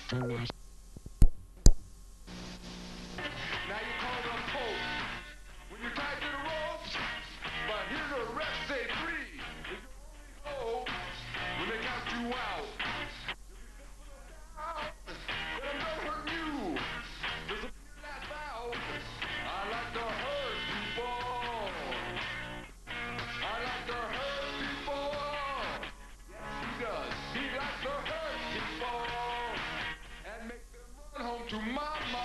phone that. Now you call them post when you're tied to the ropes, but here's a ref say free. It's only go when they count you out. But I'm not hurting you. There's a last out. I like to hurt people. I like to hurt people. Yes, he does. He likes to hurt people and make them run home to mama.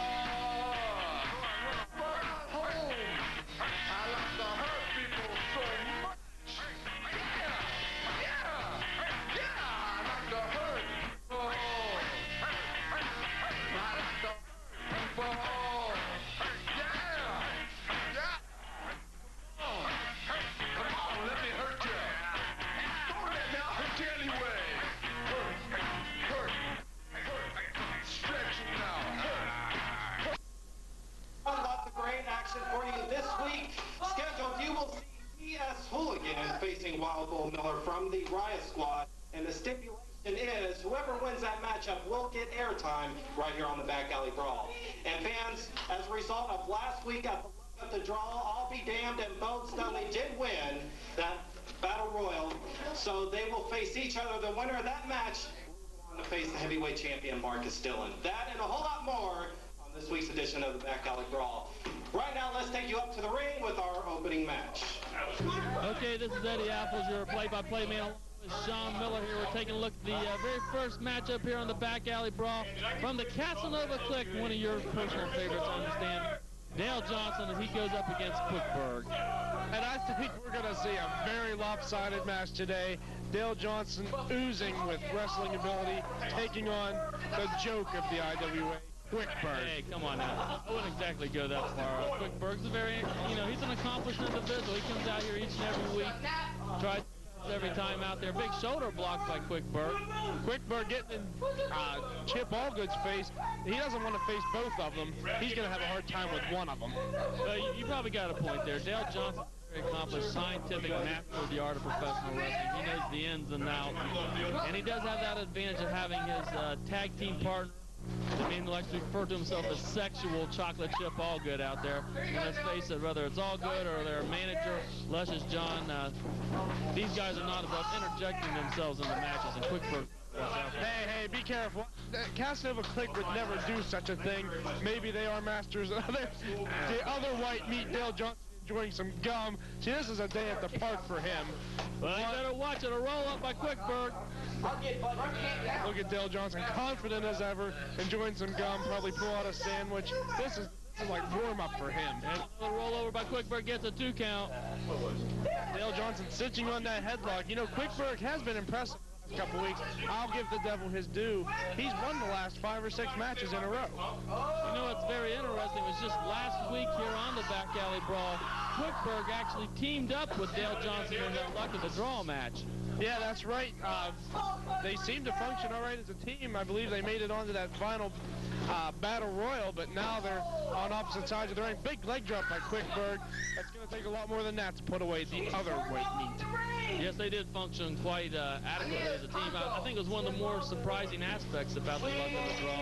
For you this week, scheduled, you will see Hooligan facing Wild Bull Miller from the Riot Squad, and the stipulation is whoever wins that matchup will get airtime right here on the Back Alley Brawl. And fans, as a result of last week at the draw, I'll be damned, and Dudley did win that Battle Royal, so they will face each other. The winner of that match will go on to face the heavyweight champion Marcus Dillon. That and a whole lot more on this week's edition of the Back Alley Brawl. Right now, let's take you up to the ring with our opening match. Okay, this is Eddie Apples, your play-by-play man. With Sean Miller here. We're taking a look at the very first matchup here on the Back Alley Brawl from the Casanova Clique, one of your personal favorites, I understand. Dale Johnson as he goes up against Quickberg. And I think we're going to see a very lopsided match today. Dale Johnson oozing with wrestling ability, taking on the joke of the IWA. Quickberg. Hey, come on now. I wouldn't exactly go that far. Quickberg's a very, he's an accomplished individual. He comes out here each and every week, tries every time out there. Big shoulder block by Quickberg. Quickberg getting in Chip Allgood's face. He doesn't want to face both of them. He's going to have a hard time with one of them. You probably got a point there. Dale Johnson, very accomplished, scientific master of the art of professional wrestling. He knows the ins and outs. And he does have that advantage of having his tag team partner. I mean, he likes to refer to himself as sexual chocolate chip Allgood out there. And let's face it, whether it's Allgood or their manager, Luscious John, these guys are not above interjecting themselves in the matches. And Quickberg. Hey, be careful. Casanova Clique would never do such a thing. Maybe they are masters. The other white meat, Dale Johnson, enjoying some gum. See, this is a day at the park for him. Well, you better watch it. A roll up by Quickberg. Look at Dale Johnson, confident as ever, enjoying some gum, probably pull out a sandwich. This is like warm-up for him. And the rollover by Quickberg gets a 2 count. Dale Johnson sitting on that headlock. You know, Quickberg has been impressive the last couple weeks. I'll give the devil his due. He's won the last 5 or 6 matches in a row. You know what's very interesting was just last week here on the Back Alley Brawl, Quickberg actually teamed up with Dale Johnson in their luck of the draw match. Yeah, that's right. They seem to function all right as a team. I believe they made it onto that final Battle Royal, but now they're on opposite sides of the ring. Big leg drop by Quickberg. That's going to take a lot more than that to put away the other white meat. Yes, they did function quite adequately as a team. I think it was one of the more surprising aspects about the luck of the draw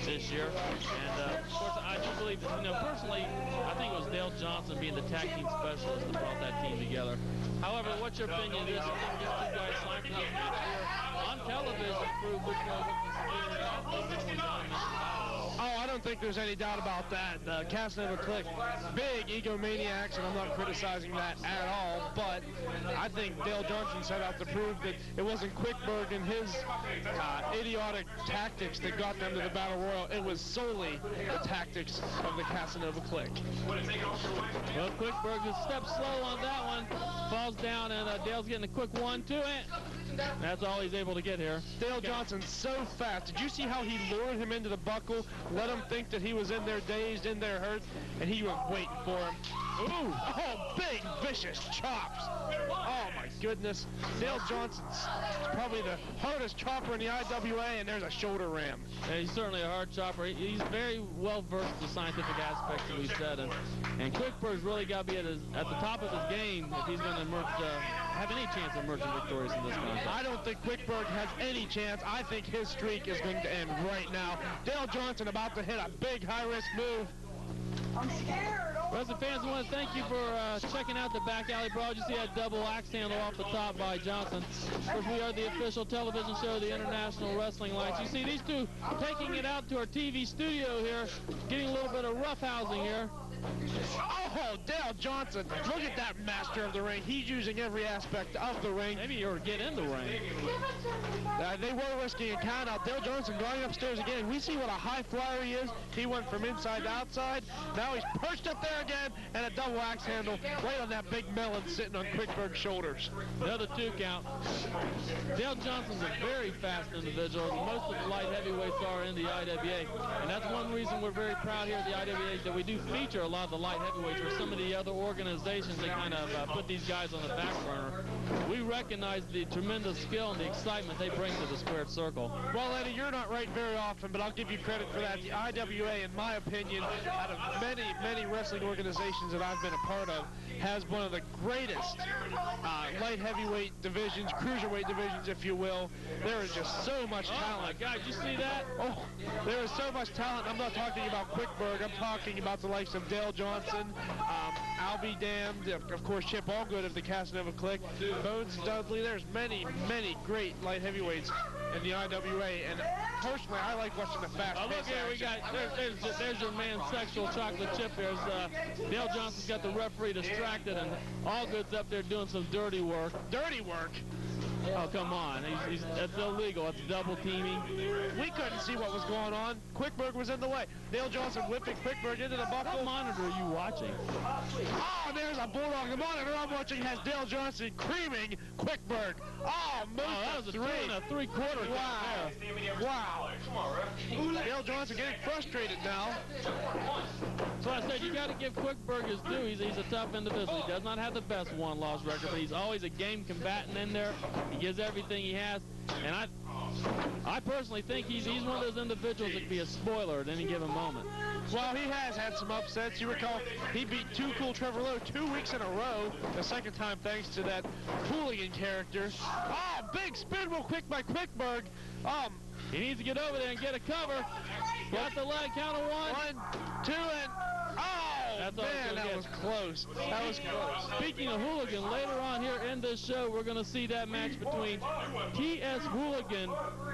this year. And, of course, I do believe, personally, I think it was Dale Johnson being the tag team specialist that brought that team together. However, what's your opinion of this? You think these two guys signed for this match here on television prove which one was the athlete, which one dominated? Oh, I don't think there's any doubt about that. Casanova Clique, big egomaniacs, and I'm not criticizing that at all, but I think Dale Johnson set out to prove that it wasn't Quickberg and his idiotic tactics that got them to the Battle Royal. It was solely the tactics of the Casanova Clique. Well, Quickberg just stepped slow on that one, falls down, and Dale's getting a quick 1 to it. That's all he's able to get here. Dale Johnson's so fast. Did you see how he lured him into the buckle, let him think that he was in there dazed, in there hurt, and he was waiting for him. Ooh, oh, big, vicious chops. Oh, my goodness. Dale Johnson's probably the hardest chopper in the IWA, and there's a shoulder ram. Yeah, he's certainly a hard chopper. He's very well versed in the scientific aspects that we said, and Quickberg's really got to be at the top of his game if he's going to have any chance of emerging victorious in this contest. I don't think Quickberg has any chance. I think his streak is going to end right now. Dale Johnson about to hit a big high-risk move. I'm scared. Wrestling fans, I want to thank you for checking out the Back Alley Brawl. You see that double axe handle off the top by Johnson. Of course, we are the official television show of the International Wrestling Lights. You see these two taking it out to our TV studio here, getting a little bit of roughhousing here. Oh, Dale Johnson. Look at that master of the ring. He's using every aspect of the ring. Maybe or get in the ring. They were risking a count out. Dale Johnson going upstairs again. We see what a high flyer he is. He went from inside to outside. Now he's perched up there again, and a double axe handle right on that big melon sitting on Quickberg's shoulders. Another 2 count. Dale Johnson's a very fast individual. Most of the light heavyweights are in the IWA, and that's one reason we're very proud here at the IWA that we do feature a lot of the light heavyweights where some of the other organizations that kind of put these guys on the back burner. We recognize the tremendous skill and the excitement they bring to the squared circle. Well, Eddie, you're not right very often, but I'll give you credit for that. The IWA, in my opinion, out of many, many wrestling organizations that I've been a part of, has one of the greatest light heavyweight divisions, cruiserweight divisions, if you will. There is just so much talent. Oh, my God, you see that? Oh, there is so much talent. I'm not talking about Quickberg. I'm talking about the likes of Dale Johnson, I'll be damned, of course, Chip Allgood of the Casanova Clique, Bones Dudley. There's many, many great light heavyweights in the IWA, and personally, I like watching the fast pace. Look here, we got, there's your man, Sexual Chocolate Chip. There's Dale Johnson's got the referee distracted, and Allgood's up there doing some dirty work. Dirty work? Oh, come on. That's illegal. It's double teaming. We couldn't see what was going on. Quickberg was in the way. Dale Johnson whipping Quickberg into the buckle. What monitor are you watching? Oh, there's a bulldog. The monitor I'm watching has Dale Johnson creaming Quickberg. Oh, that was a 2 3/4. Wow. Wow. Dale Johnson getting frustrated now. So I said you got to give Quickberg his due. He's a tough individual. He does not have the best one-loss record, but he's always a game combatant in there. He gives everything he has, and I personally think he's one of those individuals that can be a spoiler at any given moment. Well, he has had some upsets. You recall he beat Too Cool Trevor Lowe 2 weeks in a row, the second time thanks to that Hooligan character. Oh, big spin real quick by Quickberg. He needs to get over there and get a cover. Got the leg, count of 1, 2, and that's man, that was close. That was close. Speaking of Hooligan, later on here in this show, we're going to see that match between T.S. Hooligan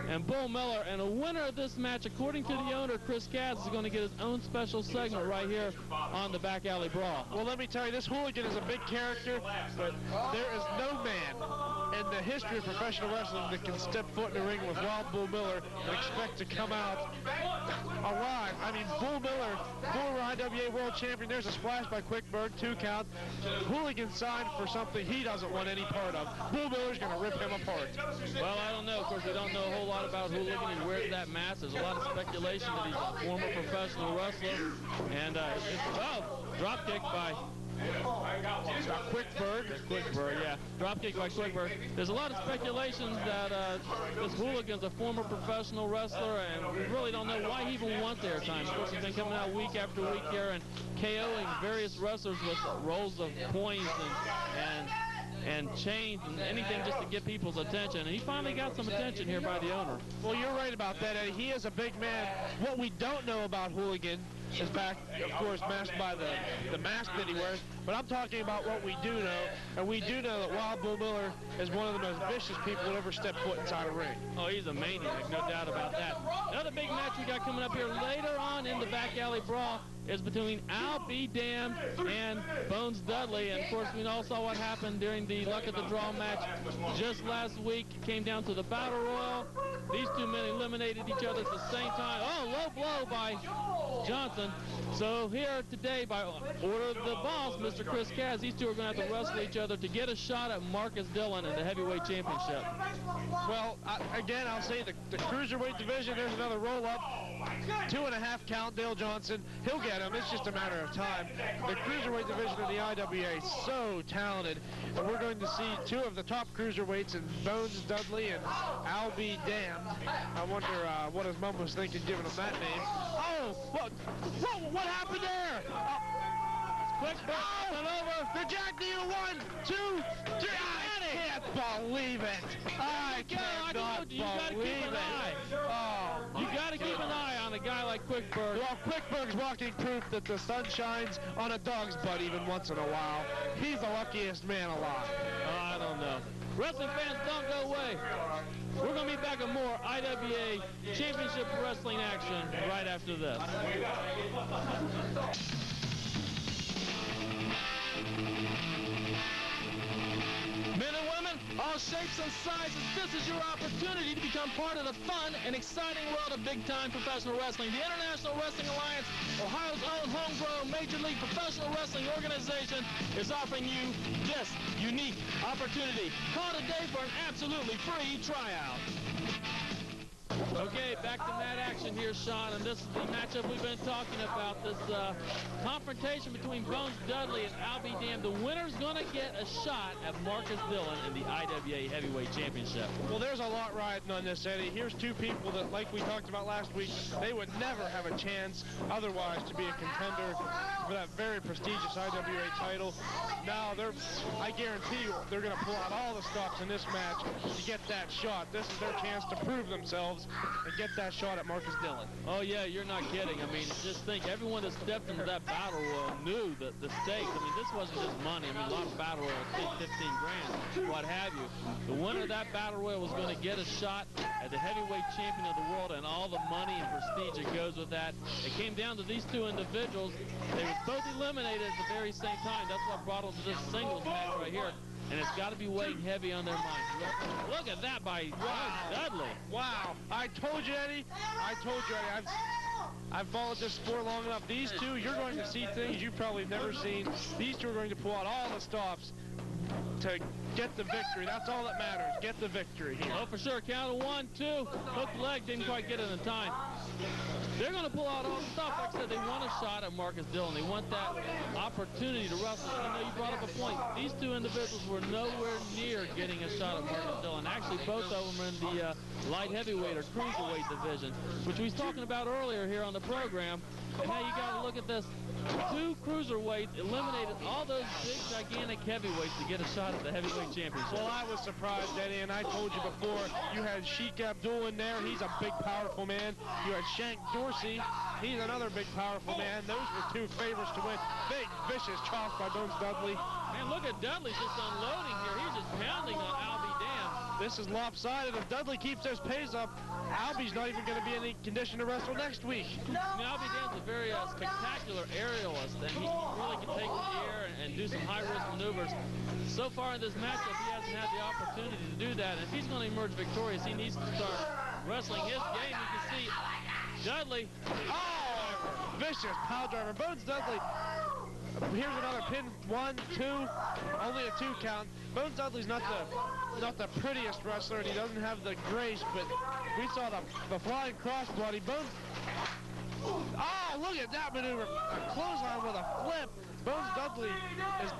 and Bull Miller. And a winner of this match, according to the owner, Chris Katz, is going to get his own special segment right here on the Back Alley Brawl. Well, let me tell you, this Hooligan is a big character, but there is no man in the history of professional wrestling that can step foot in the ring with Wild Bull Miller and expect to come out alive. I mean, Bull Miller, former IWA World Champion. There's a splash by Quickberg, 2 count. Hooligan signed for something he doesn't want any part of. Bull Miller's going to rip him apart. Well, I don't know. Of course, we don't know a whole lot about Hooligan. He wears that mask. There's a lot of speculation that he's a former professional wrestler. And drop kick by Quickberg, yeah. Drop kick by Quickberg. There's a lot of speculations that this Hooligan's a former professional wrestler, and we really don't know why he even wants airtime. Of course, he's been coming out week after week here and KOing various wrestlers with rolls of coins and chains and anything just to get people's attention. And he finally got some attention here by the owner. Well, you're right about that, Eddie. He is a big man. What we don't know about Hooligan is back, of course, masked by the mask that he wears. But I'm talking about what we do know, and we do know that Wild Bull Miller is one of the most vicious people that ever step foot inside a ring. Oh, he's a maniac, no doubt about that. Another big match we got coming up here later on in the Back Alley Brawl is between I'll Be Damned and Bones Dudley. And, of course, we all saw what happened during the Luck of the Draw match just last week. It came down to the Battle Royal. These two men eliminated each other at the same time. Oh, low blow by Johnson. Johnson. So here today, by order of the boss, Mr. Chris Kaz, these two are going to have to wrestle each other to get a shot at Marcus Dillon in the heavyweight championship. Well, again, I'll say the cruiserweight division, there's another roll-up. 2.5 count, Dale Johnson. He'll get him. It's just a matter of time. The cruiserweight division of the IWA is so talented. And we're going to see two of the top cruiserweights in Bones Dudley and I'll Be Damned. I wonder what his mom was thinking giving him that name. Oh, what happened there? Quickberg over. The Jack Neal 1, 2, 3. I can't believe it. I cannot believe it. Oh, you got to keep an eye on a guy like Quickberg. Well, Quickberg's walking proof that the sun shines on a dog's butt even once in a while. He's the luckiest man alive. I don't know. Wrestling fans, don't go away. We're going to be back with more IWA Championship Wrestling action right after this. Men and women, all shapes and sizes, this is your opportunity to become part of the fun and exciting world of big-time professional wrestling. The International Wrestling Alliance, Ohio's own homegrown Major League Professional Wrestling organization, is offering you this unique opportunity. Call today for an absolutely free tryout. Okay, back to mat action here, Sean, and this is the matchup we've been talking about, this confrontation between Bones Dudley and I'll Be Damned. The winner's going to get a shot at Marcus Dillon in the IWA Heavyweight Championship. Well, there's a lot riding on this, Eddie. Here's two people that, like we talked about last week, they would never have a chance otherwise to be a contender for that very prestigious IWA title. Now, I guarantee you they're going to pull out all the stops in this match to get that shot. This is their chance to prove themselves and get that shot at Marcus Dillon. Oh, yeah, you're not kidding. I mean, just think, everyone that stepped into that battle royal knew that the stakes. I mean, this wasn't just money. I mean, a lot of battle royals, 15 grand, what have you. The winner of that battle royal was going to get a shot at the heavyweight champion of the world and all the money and prestige that goes with that. It came down to these two individuals. They were both eliminated at the very same time. That's what brought them to this singles match right here. And it's got to be weighing heavy on their minds. Look at that by Dudley. Wow. I told you, Eddie. I've followed this sport long enough. These two, you're going to see things you've probably never seen. These two are going to pull out all the stops to get the victory. That's all that matters. Get the victory here. Oh, for sure. Count of 1, 2. Hooked leg, didn't quite get it in time. They're going to pull out all the stuff. Like I said, they want a shot at Marcus Dillon. They want that opportunity to wrestle. I know you brought up a point. These two individuals were nowhere near getting a shot at Marcus Dillon. Actually, both of them are in the light heavyweight or cruiserweight division, which we was talking about earlier here on the program. And now you got to look at this. Two cruiserweights eliminated all those big, gigantic heavyweights to get a shot at the heavyweight championship. Well, I was surprised, Eddie, and I told you before, you had Sheik Abdul in there. He's a big, powerful man. You had Shank Dorsey. He's another big, powerful man. Those were two favorites to win. Big, vicious chops by Bones Dudley. Man, look at Dudley just unloading here. He's just pounding on I'll Be Damned. This is lopsided. If Dudley keeps those pace up, Albie's not even going to be in any condition to wrestle next week. I mean, I'll Be Damned's a very spectacular aerialist, and he really can take it in the air and do some high-risk maneuvers. So far in this matchup, he hasn't had the opportunity to do that, and if he's going to emerge victorious, he needs to start wrestling his game. You can see Dudley. Oh, vicious power driver. Bones Dudley. Here's another pin. 1, 2, only a 2 count. Bones Dudley's not the prettiest wrestler, and he doesn't have the grace, but we saw the flying crossbody. Bones. Oh, look at that maneuver. A clothesline with a flip. Bones Dudley is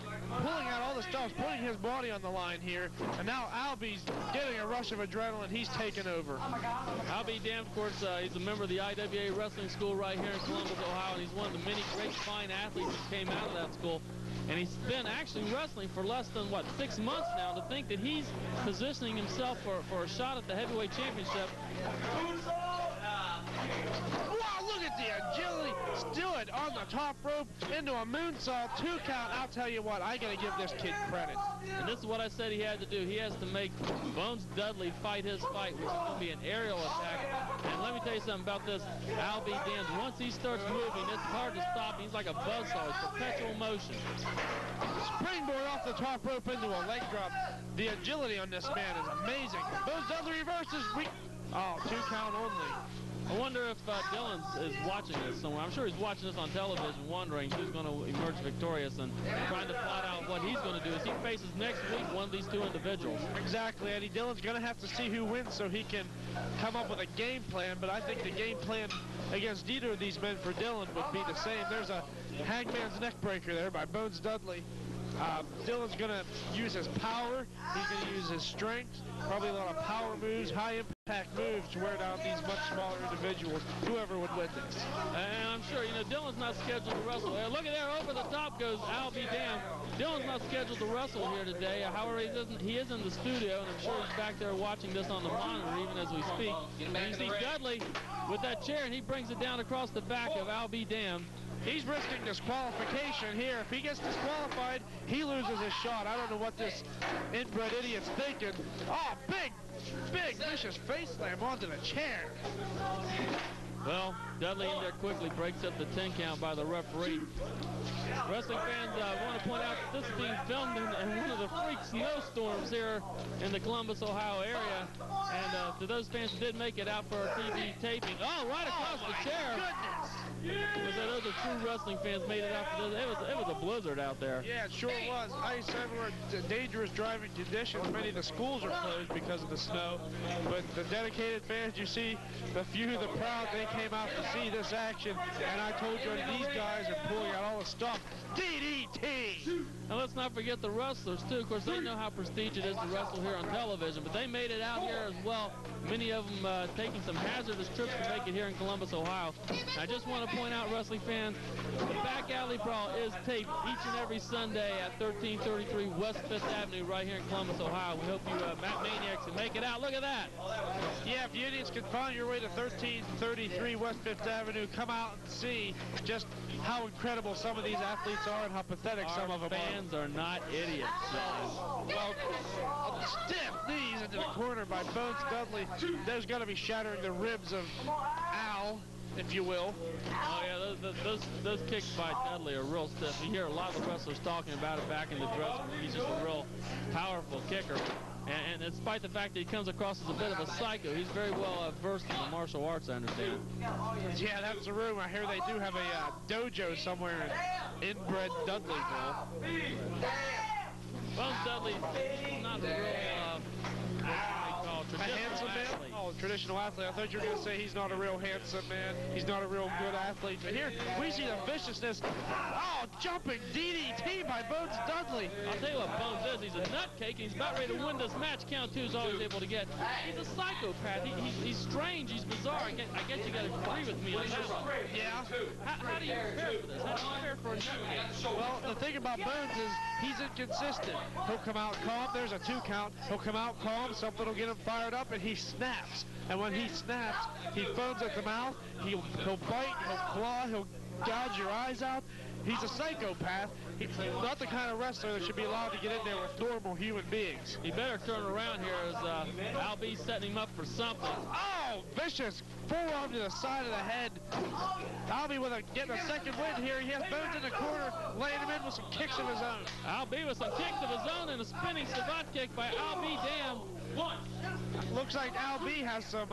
pulling out all the stops, putting his body on the line here. And now Albie's getting a rush of adrenaline. He's taken over. I'll Be Damned, of course, he's a member of the IWA Wrestling School right here in Columbus, Ohio. And he's one of the many great fine athletes that came out of that school. And he's been actually wrestling for less than, 6 months now. To think that he's positioning himself for a shot at the heavyweight championship. Wow, look at the agility. Still it on the top rope into a moonsault. 2 count. I'll tell you what, I got to give this kid credit. And this is what I said he had to do. He has to make Bones Dudley fight his fight, which is going to be an aerial attack. And let me tell you something about this I'll Be Damned. Once he starts moving, it's hard to stop him. He's like a buzzsaw. It's perpetual motion. Springboard off the top rope into a leg drop. The agility on this man is amazing. Bones Dudley reverses. Oh, 2 count only. I wonder if Dillon is watching this somewhere. I'm sure he's watching this on television, wondering who's going to emerge victorious and trying to plot out what he's going to do as he faces next week one of these two individuals. Exactly, Eddie. Dillon's going to have to see who wins so he can come up with a game plan, but I think the game plan against either of these men for Dillon would be the same. There's a hangman's neck breaker there by Bones Dudley. Dillon's going to use his power. He's going to use his strength, probably a lot of power moves, high-impact moves to wear down these much smaller individuals, whoever would win this. And I'm sure, you know, Dillon's not scheduled to wrestle. Look at there, over the top goes I'll be damned. Dillon's not scheduled to wrestle here today. However, he is in the studio, and I'm sure he's back there watching this on the monitor even as we speak. And you see Dudley with that chair, and he brings it down across the back of I'll be damned. He's risking disqualification here. If he gets disqualified, he loses his shot. I don't know what this inbred idiot's thinking. Oh, big, vicious face slam onto the chair. Well, Dudley in there quickly breaks up the 10 count by the referee. Wrestling fans want to point out that this is being filmed in one of the freak snowstorms here in the Columbus, Ohio area. And to those fans who did make it out for our TV taping, right across the chair. Goodness. Those are true wrestling fans made it out for this. It was a blizzard out there. Yeah, it sure was. Ice everywhere, dangerous driving conditions. Many of the schools are closed because of the snow. But the dedicated fans, you see, the few, the proud, they came out to see this action. And I told you, these guys are pulling out all the stuff. DDT! And let's not forget the wrestlers, too. Of course, they know how prestigious it is to wrestle here on television, but they made it out here as well. Many of them taking some hazardous trips to make it here in Columbus, Ohio. I just want to point out, wrestling fans, the Back Alley Brawl is taped each and every Sunday at 1333 West 5th Avenue right here in Columbus, Ohio. We hope you Matt Maniacs can make it out. Look at that. Yeah, if you idiots can find your way to 1333 West 5th Avenue, come out and see just how incredible some of these athletes are and how pathetic some of them fans are not idiots. Well, stiff knees into the corner by Bones Dudley. There's got to be shattering the ribs of Al, if you will. Oh, yeah, those kicks by Dudley are real stiff. You hear a lot of the wrestlers talking about it back in the dressing room. He's just a real powerful kicker. And despite the fact that he comes across as a bit of a psycho, he's very well versed in the martial arts, I understand. Yeah, that's the room. I hear they do have a dojo somewhere in inbred Dudleyville. Bones Dudley is not a real, a handsome man? Oh, traditional athlete. I thought you were going to say he's not a real handsome man. He's not a real good athlete. But here, we see the viciousness. Oh, jumping DDT by Bones Dudley. I'll tell you what Bones is. He's a nutcake, and he's about ready to win this match. Count two is all he's able to get. He's a psychopath. He's strange. He's bizarre. I guess you got to agree with me on that one. Yeah. How do you prepare for this? How do you prepare for a nutcake? Well, the thing about Bones is he's inconsistent. He'll come out calm. There's a 2 count. He'll come out calm. Something will get him fired up, and he snaps. And when he snaps, he foams at the mouth. He'll bite. He'll claw. He'll gouge your eyes out. He's a psychopath. He's not the kind of wrestler that should be allowed to get in there with normal human beings. He better turn around here as Al B's setting him up for something. Oh, vicious forearm to the side of the head. Albie getting a second win here. He has Bones in the corner, laying him in with some kicks of his own. Al B with some kicks of his own and a spinning savate kick by Al B. Damn. Looks like Al B has some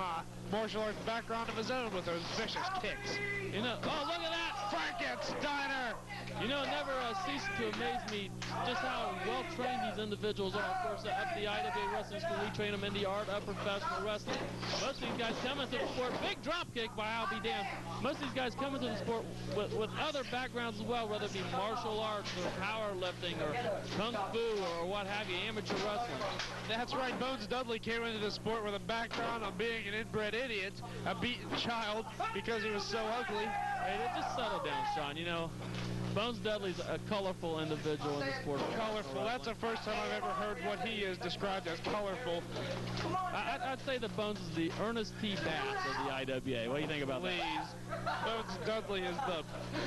martial arts background of his own with those vicious kicks. You know, oh, look at that! Frankensteiner! You know, it never ceases to amaze me just how well-trained these individuals are. Of course, up the IWA Wrestling School, we train them in the art of professional wrestling. Most of these guys come into the sport, big drop kick by Al B. Damn. Most of these guys come into the sport with other backgrounds as well, whether it be martial arts or powerlifting or kung fu or what have you, amateur wrestling. That's right, Bones Dudley came into the sport with a background of being an inbred idiot, a beaten child because he was so ugly. Hey, just settle down, Sean. You know, Bones Dudley's a colorful individual in the sport. Colorful. That's the first time I've ever heard what he is described as colorful. I'd say that Bones is the Ernest T. Bass of the IWA. What do you think about that? Bones Dudley is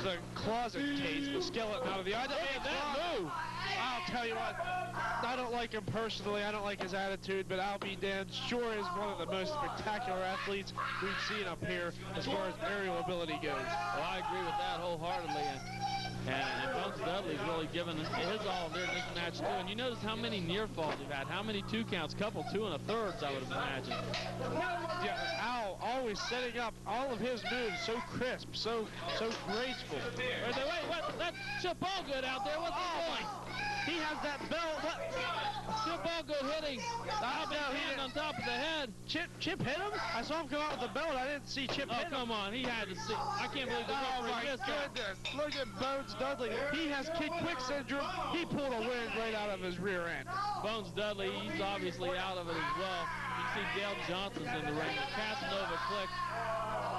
the closet case, the skeleton out of the IWA. That move! I'll tell you what, I don't like him personally. I don't like his attitude, but Al B. Dan sure is one of the most spectacular athletes we've seen up here as far as aerial ability goes. Well, I agree with that wholeheartedly. And Bones Dudley's really given his all there in this match, too. And you notice how many near falls he's had, how many 2 counts, couple 2 1/3s, I would imagine. Yeah, Al always setting up all of his moves so crisp, so graceful. Wait, what? That's Chip Allgood out there. What's he doing? He has that belt. Chip Allgood hitting hand on top of the head. Chip hit him? I saw him come out with the belt. I didn't see Chip hit him. Oh, come on. He had to see. I can't believe the referee missed that. Goodness. Look at Bones Dudley. He has kick quick syndrome. He pulled a wind right out of his rear end. Bones Dudley, he's obviously out of it as well. You see Dale Johnson's in the ring. Casanova Click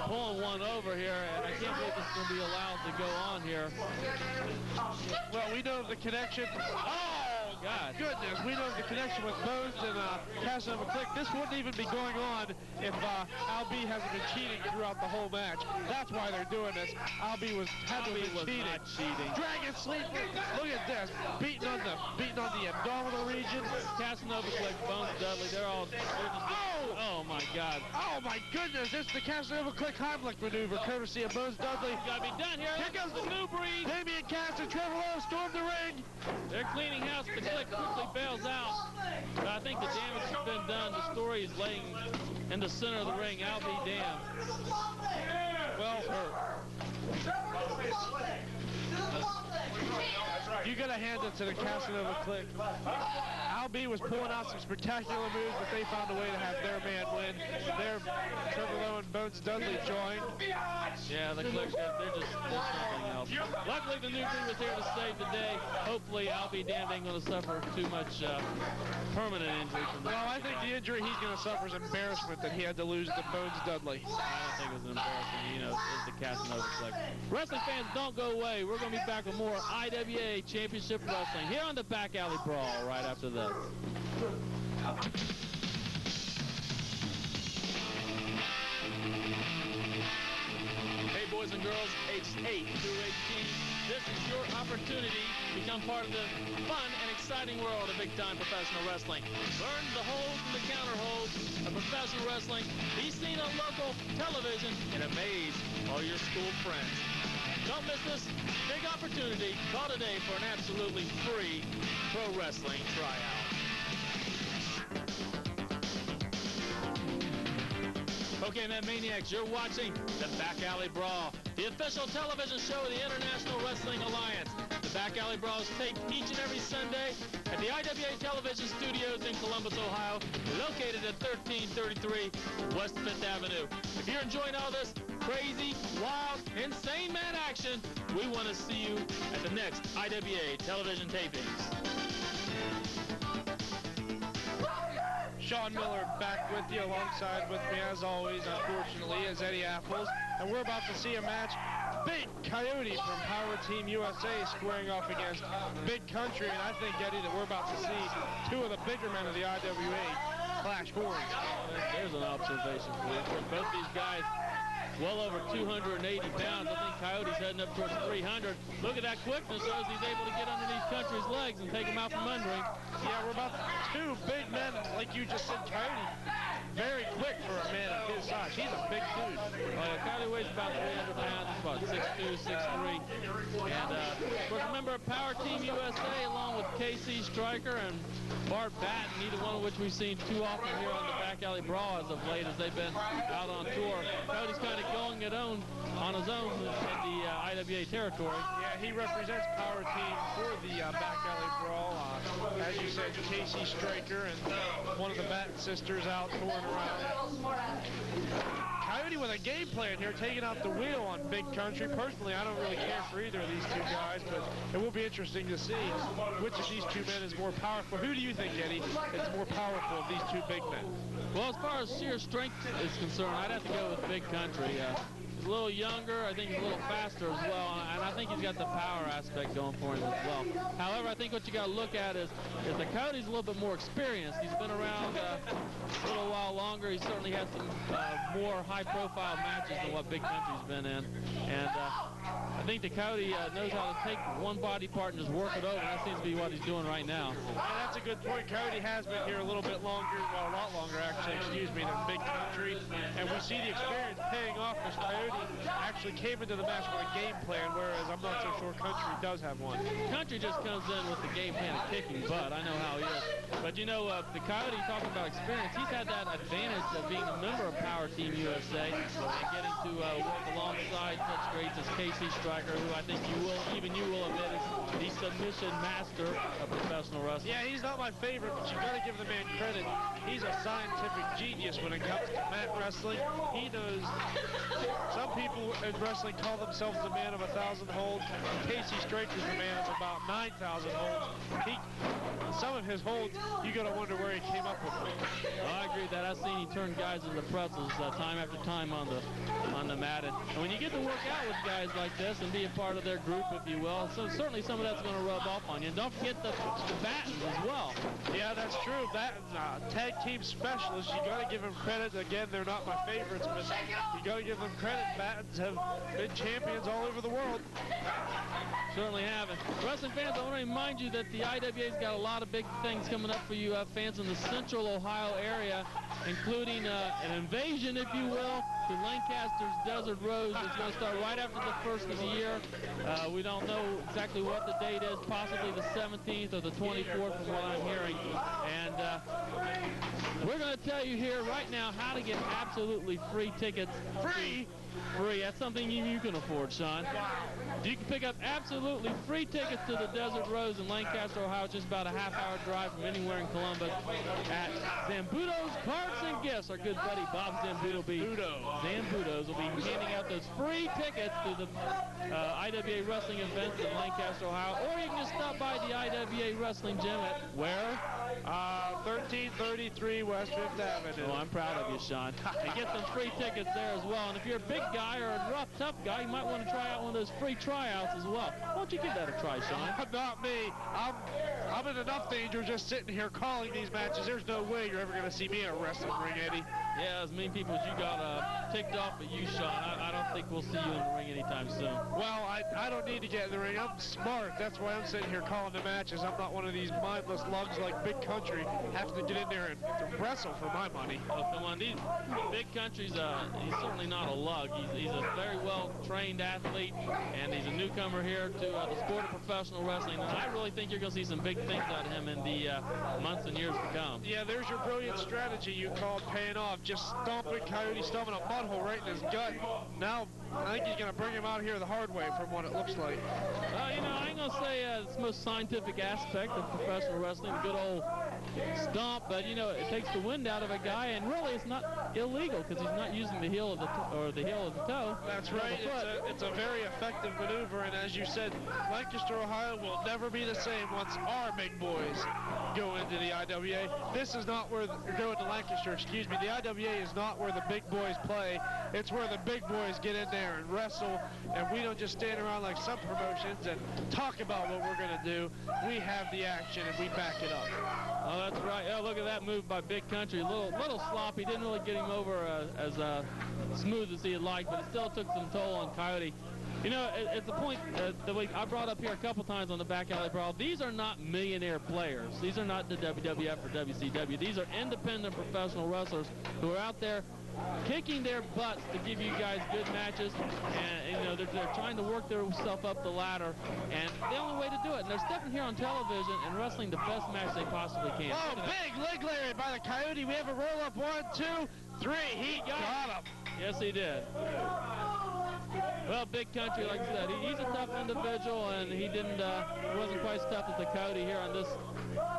pulling one over here, and I can't believe this is going to be allowed to go on here. Well, we know the connection. Oh, God. Goodness. We know the connection with Bones and Casanova Click. This wouldn't even be going on if Al B hasn't been cheating throughout the whole match. That's why they're doing this. Al B was heavily cheating. Not cheating. Dragon sleeper. Look at this. Beating on the abdominal region. Casanova Click, Bones Dudley, they're just oh my God. Oh my goodness, it's the Casanova Click Heimlich maneuver, courtesy of Bones Dudley. Gotta be done here. Here goes the new breed. Damian Cass and Trevor Lowe storm the ring. They're cleaning house. The Click quickly bails out. But I think the damage has been done. The Story is laying in the center of the ring. I'll be damned. Well hurt. You gotta hand it to the Casanova Click. Al B was pulling out some spectacular moves, but they found a way to have their man win. Trevor Lowe and Bones Dudley joined. Yeah, the Click, they're something else. Luckily, the new breed was here to save the day. Hopefully, I'll be damned ain't going to suffer too much permanent injury from this. Well, I think the injury he's going to suffer is embarrassment that he had to lose to Bones Dudley. I don't think it was an embarrassment. You know, it's the Casanova Click. Wrestling fans, don't go away. We're going to be back with more IWA Championship Wrestling here on the Back Alley Brawl right after this. Hey boys and girls, aged 8 through 18, this is your opportunity to become part of the fun and exciting world of big-time professional wrestling. Learn the holds and the counter holds of professional wrestling. Be seen on local television and amaze all your school friends. Don't miss this big opportunity. Call today for an absolutely free pro wrestling tryout. Okay, Mad Maniacs, you're watching the Back Alley Brawl, the official television show of the International Wrestling Alliance. The Back Alley Brawl is taped each and every Sunday at the IWA Television Studios in Columbus, Ohio, located at 1333 West 5th Avenue. If you're enjoying all this crazy, wild, insane mad action, we want to see you at the next IWA television tapings. Sean Miller back with you, alongside with me as always, unfortunately, is Eddie Apples. And we're about to see a match. Big Coyote from Power Team USA squaring off against Big Country. And I think, Eddie, that we're about to see two of the bigger men of the IWA clash horns. There's an observation for you. Both these guys well over 280 pounds. I think Coyote's heading up towards 300. Look at that quickness as he's able to get underneath Country's legs and take him out from under him. Yeah, we're about two big men, like you just said, Coyote. Very quick for a man of his size. He's a big dude. Coyote weighs about 300 pounds. He's about 6'2", 6'3". And, of course, remember Power Team USA along with KC Stryker and Bart Batten, neither one of which we've seen too often here on the Back Alley Brawl as of late as they've been out on tour. Coyote's kind of going it on his own in the IWA territory. Yeah, he represents Power Team for the Back Alley Brawl. As you said, KC Stryker and one of the Batten sisters out touring around. Coyote with a game plan here, taking out the wheel on Big Country. Personally, I don't really care for either of these two guys, but it will be interesting to see which of these two men is more powerful. Who do you think, Eddie, is more powerful of these two big men? Well, as far as sheer strength is concerned, I'd have to go with Big Country. He's a little younger. I think he's a little faster as well, and I think he's got the power aspect going for him as well. However, I think what you got to look at is the Coyote's a little bit more experienced. He's been around a little while longer. He certainly has some more high-profile profile matches than what Big Country's been in. And I think the Coyote knows how to take one body part and just work it over. And that seems to be what he's doing right now. Yeah, that's a good point. Coyote has been here a little bit longer, well, a lot longer actually, excuse me, than Big Country. And we see the experience paying off as Coyote actually came into the match with a game plan, whereas I'm not so sure Country does have one. Country just comes in with the game plan of kicking butt. I know how he is. But you know, the Coyote, talking about experience, he's had that advantage of being a member of Power Team USA and getting to work alongside such greats as Casey Stryker, who I think even you will admit is the submission master of professional wrestling. Yeah, he's not my favorite, but you got to give the man credit. He's a scientific genius when it comes to mat wrestling. He knows. Some people in wrestling call themselves the man of 1,000 holds. Casey Stryker's the man of about 9,000 holds. Some of his holds, you got to wonder where he came up with them. I agree with that. I've seen he turn guys into pretzels time after time on the mat. And when you get to work out with guys like this and be a part of their group, if you will, so certainly some of that's going to rub off on you. And don't forget the Battens as well. Yeah, that's true. Battens, tag team specialists, you got to give them credit. Again, they're not my favorites, but you got to give them credit. Battens have been champions all over the world. Certainly have. And wrestling fans, I want to remind you that the IWA's got a lot of big things coming up for you fans in the central Ohio area, including an invasion, if you will, to Lancaster's Desert Rose. It's going to start right after the first of the year. We don't know exactly what the date is, possibly the 17th or the 24th from what I'm hearing. And we're going to tell you here right now how to get absolutely free tickets. Free? Free. That's something you can afford, Sean. You can pick up absolutely free tickets to the Desert Rose in Lancaster, Ohio, just about a half-hour drive from anywhere in Columbus at Zambuto's Cards and Gifts. Our good buddy Bob Zambuto will be handing out those free tickets to the IWA wrestling events in Lancaster, Ohio. Or you can just stop by the IWA wrestling gym at where? 1333 West 5th Avenue. Oh, I'm proud of you, Sean. And get some free tickets there as well. And if you're a big guy or a rough, tough guy, you might want to try out one of those free tryouts as well. Why don't you give that a try, Sean? Not me. I'm in enough danger just sitting here calling these matches. There's no way you're ever going to see me in a wrestling ring, Eddie. Yeah, as many people as you got ticked off at you, Sean. I don't think we'll see you in the ring anytime soon. Well, I don't need to get in the ring. I'm smart. That's why I'm sitting here calling the matches. I'm not one of these mindless lugs like Big Country having to get in there and wrestle for my money. Oh, come on. Big Country's he's certainly not a lug. He's a very well-trained athlete, and he's a newcomer here to the sport of professional wrestling. And I really think you're going to see some big things out of him in the months and years to come. Yeah, there's your brilliant strategy you called paying off. Just stomping Coyote, stuffing a mud hole right in his gut. Now, I think he's going to bring him out here the hard way from what it looks like. Well, you know, I ain't going to say it's the most scientific aspect of professional wrestling, the good old stomp, but, you know, it takes the wind out of a guy, and really it's not illegal because he's not using the heel of the heel of the toe. That's right. It's a very effective maneuver, and as you said, Lancaster, Ohio will never be the same once our big boys go into the IWA. This is not where you're going to Lancaster, excuse me. The IWA is not where the big boys play. It's where the big boys get in there and wrestle, and we don't just stand around like some promotions and talk about what we're going to do. We have the action, and we back it up. Oh, that's right. Oh, look at that move by Big Country. A little sloppy. Didn't really get him over as smooth as he had liked, but it still took some toll on Coyote. You know, it's the point that I brought up here a couple times on the Back Alley Brawl. These are not millionaire players. These are not the WWF or WCW. These are independent professional wrestlers who are out there kicking their butts to give you guys good matches, and you know they're trying to work themselves up the ladder, and the only way to do it. And they're stepping here on television and wrestling the best match they possibly can. Oh, big leg Larry by the Coyote. We have a roll up. 1, 2, 3. He got him. Yes, he did. Well, Big Country, like I said, he's a tough individual, and he wasn't quite as tough as the Coyote here on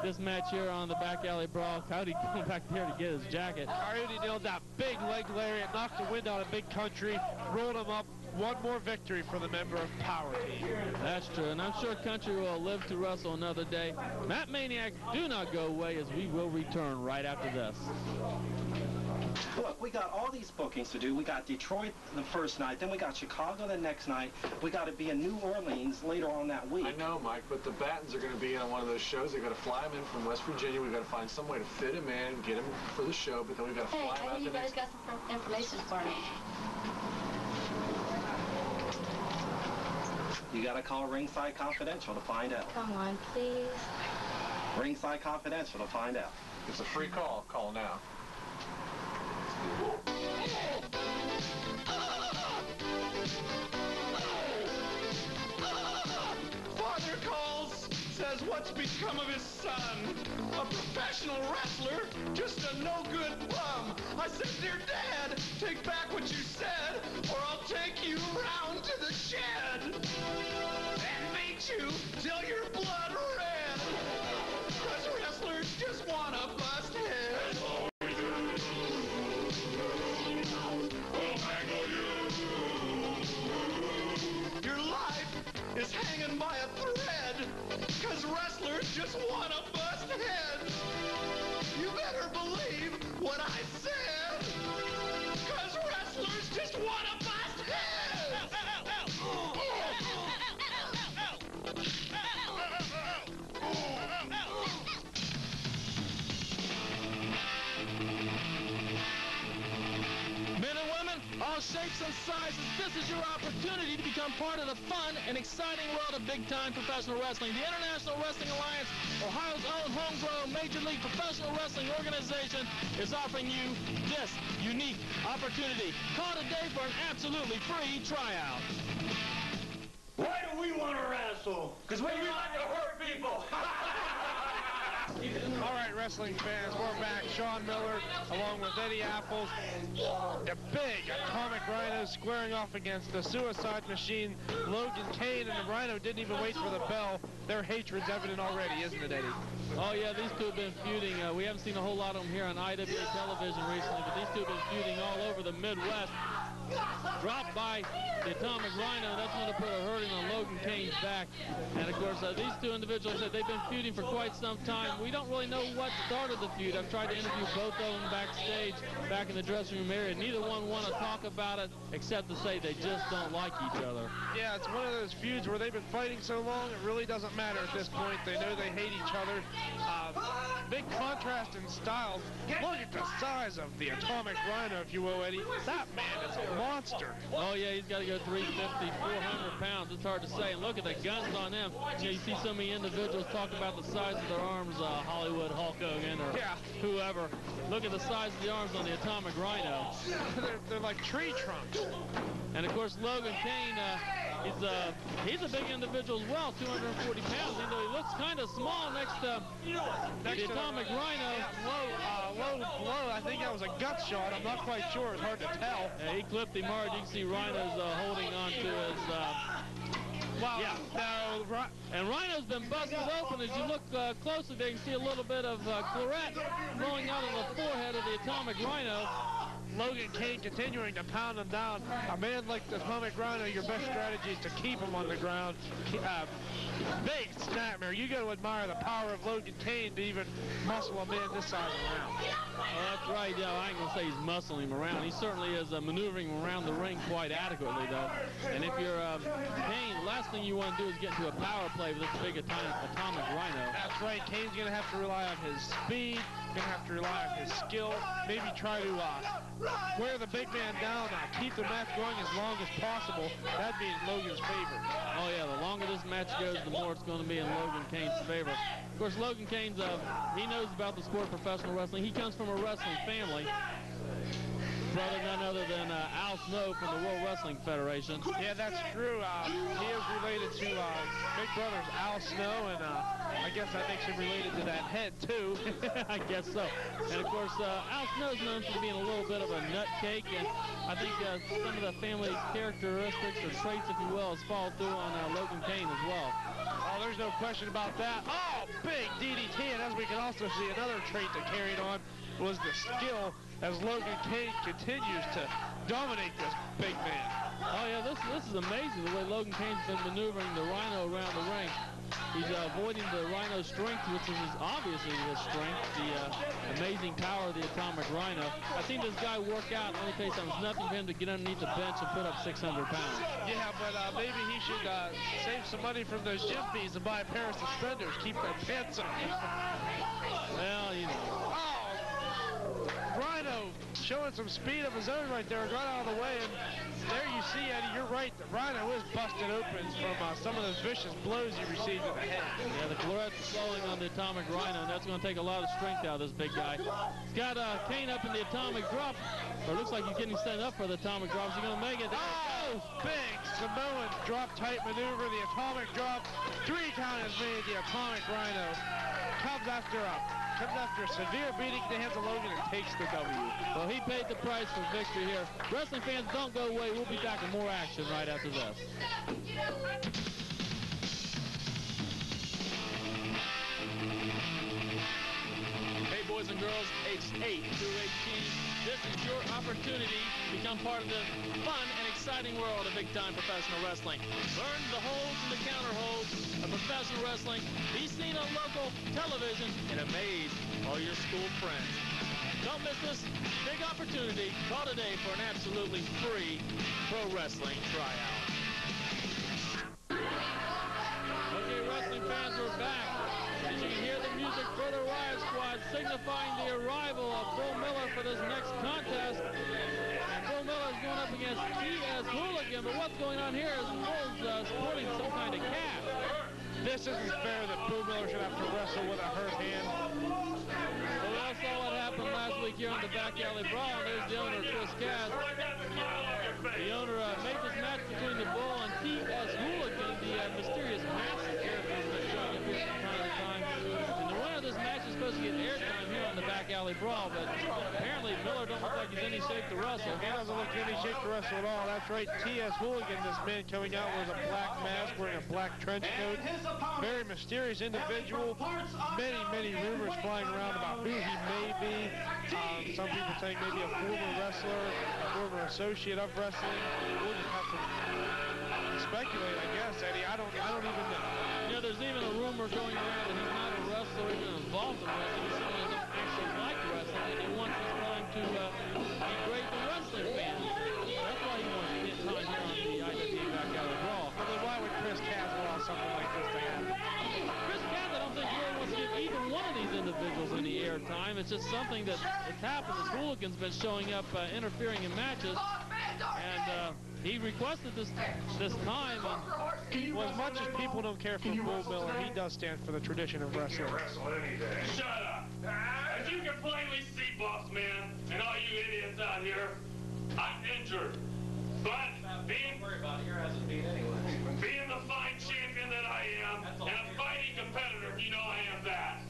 this match here on the Back Alley Brawl. Coyote going back there to get his jacket. Coyote nailed that big leg lariat, knocked the wind out of Big Country, rolled him up. One more victory for the member of Power Team. That's true, and I'm sure Country will live to wrestle another day. Mat Maniacs, do not go away, as we will return right after this. Look, we got all these bookings to do. We got Detroit the first night, then we got Chicago the next night. We got to be in New Orleans later on that week. I know, Mike, but the Battens are going to be on one of those shows. They've got to fly him in from West Virginia. We've got to find some way to fit him in, get him for the show, but then we've got to fly him out Hey, you the guys next... got some information for me. You got to call Ringside Confidential to find out. Come on, please. Ringside Confidential to find out. It's a free call. Call now. Father calls, says what's become of his son? A professional wrestler, just a no-good bum. I said, dear Dad, take back what you said, or I'll take you round to the shed and beat you till your blood red. 'Cause wrestlers just wanna bust heads. Your life is hanging by a thread, 'cause wrestlers just wanna bust heads. You better believe what I said, 'cause wrestlers just wanna bust heads. Men and women, all shapes and sizes, this is your opportunity to become part of the fun and exciting world of big-time professional wrestling. The International Wrestling Alliance, Ohio's own homegrown Major League Professional Wrestling organization, is offering you this unique opportunity. Call today for an absolutely free tryout. Why do we want to wrestle? Because we like to hurt people. All right, wrestling fans, we're back. Sean Miller, along with Eddie Apples. The big Atomic Rhino squaring off against the Suicide Machine, Logan Caine, and the Rhino didn't even wait for the bell. Their hatred's evident already, isn't it, Eddie? Oh, yeah, these two have been feuding. We haven't seen a whole lot of them here on IWA television recently, but these two have been feuding all over the Midwest. Dropped by the Atomic Rhino. That's going to put a hurting on Logan Caine's back. And, of course, these two individuals said they've been feuding for quite some time. We don't really know what started the feud. I've tried to interview both of them backstage, back in the dressing room area. Neither one want to talk about it except to say they just don't like each other. Yeah, it's one of those feuds where they've been fighting so long, it really doesn't matter at this point. They know they hate each other. Big contrast in styles. Look at the size of the Atomic Rhino, if you will, Eddie. That man is a monster. Oh, yeah, he's got to go 350, 400 pounds. It's hard to say. And look at the guns on them. You know, you see so many individuals talk about the size of their arms, Hollywood Hulk Hogan or whoever. Look at the size of the arms on the Atomic Rhino. They're like tree trunks. And, of course, Logan Caine, he's a big individual as well, 240 pounds, even though he looks kind of small next to the Atomic Rhino. Low blow. I think that was a gut shot. I'm not quite sure. It's hard to tell. Yeah, he clipped him hard. You can see Rhino's holding on to his... Wow. Yeah. No, and Rhino's been busted open. As you look closely, there you can see a little bit of claret flowing out of the forehead of the Atomic Rhino. Logan Caine continuing to pound him down. A man like the Atomic Rhino, your best strategy is to keep him on the ground. Big snapmare. You got to admire the power of Logan Caine to even muscle a man this size around. Oh, that's right. Yeah, I ain't going to say he's muscling him around. He certainly is maneuvering around the ring quite adequately, though. And if you're Caine, the last thing you want to do is get into a power play with this big Atomic Rhino. That's right. Caine's going to have to rely on his speed. Going to have to rely on his skill. Maybe try to wear the big man down, keep the match going as long as possible. That'd be in Logan's favor. Oh, yeah, the longer this match goes, the more it's going to be in Logan Caine's favor. Of course, Logan Caine's, he knows about the sport of professional wrestling. He comes from a wrestling family. Brother none other than Al Snow from the World Wrestling Federation. Yeah, that's true. He is related to big brothers Al Snow, and I guess that makes him related to that head, too. I guess so. And, of course, Al Snow's known for being a little bit of a nutcake, and I think some of the family characteristics or traits, if you will, has followed through on Logan Caine as well. Oh, there's no question about that. Oh, big DDT, and as we can also see, another trait that carried on was the skill as Logan Caine continues to dominate this big man. Oh yeah, this is amazing the way Logan Caine's been maneuvering the Rhino around the ring. He's avoiding the Rhino's strength, which is obviously his strength, the amazing power of the Atomic Rhino. I've seen this guy work out. Let me tell you something, it's nothing for him to get underneath the bench and put up 600 pounds. Yeah, but maybe he should save some money from those gym fees and buy a pair of suspenders, keep their pants on. Well, you know. Oh, Rhino showing some speed of his own right there, got out of the way, and there you see, Eddie, you're right, the Rhino is busted open from some of those vicious blows he received in the head. Yeah, the Clarette's flowing on the Atomic Rhino, and that's going to take a lot of strength out of this big guy. He's got Caine up in the Atomic Drop, or it looks like he's getting set up for the Atomic Drop. Is he going to make it? Oh, big Samoan drop-type maneuver, the Atomic Drop. 3 count is made, the Atomic Rhino comes after a severe beating at the hands of Logan and takes the W. Well, he paid the price for victory here. Wrestling fans, don't go away. We'll be back with more action right after this. Hey, boys and girls, aged 8 through 18, this is your opportunity to become part of the fun and exciting world of big-time professional wrestling. Learn the holds and the counter-holds of professional wrestling. Be seen on local television and amaze all your school friends. Don't miss this big opportunity. Call today for an absolutely free pro wrestling tryout. Okay, wrestling fans, we're back. As you can hear the music for the Riot Squad signifying the arrival of Bull Miller for this next contest. And Bull Miller is going up against T.S. Hooligan, but what's going on here is Bull's sporting some kind of cast. This isn't fair that Bull Miller should have to wrestle with a hurt hand. Well, we all saw what happened last week here on the Back Alley Brawl, and there's the owner, Chris Cass. The owner made this match between the Bull and T.S. Hooligan, the mysterious mask character that's been showing up here from time to time. And the winner of this match is supposed to get airtime here on the Back Alley Brawl, but apparently Miller don't look like he's in any shape to wrestle. He doesn't look in any shape to wrestle at all. That's right, T.S. Hooligan, this man coming out with a black mask, wearing a black trench coat. Very mysterious individual. Many, many rumors flying around about who he may be. Some people saying maybe a former wrestler, a former associate of wrestling. We'll just have to speculate, I guess, Eddie. I don't even know. You know, there's even a rumor going around that he's not a wrestler, even involved in wrestling. He's someone who doesn't actually like wrestling, and he wants his time to be great for wrestling fans. That's why he wants to get time here on the IWA Back Alley Brawl. I mean, why would Chris Cass allow something like this to happen? Chris Cass, I don't think really wants to give either one of these individuals any airtime. It's just something that it's happened. This Hooligan's been showing up, interfering in matches, and he requested this time. And well, as much as people don't care for Bull Miller, he does stand for the tradition of wrestling. Shut up. As you can plainly see, boss man, and all you idiots out here, I'm injured. But being the fine champion that I am, and a fighting competitor, you know I am that.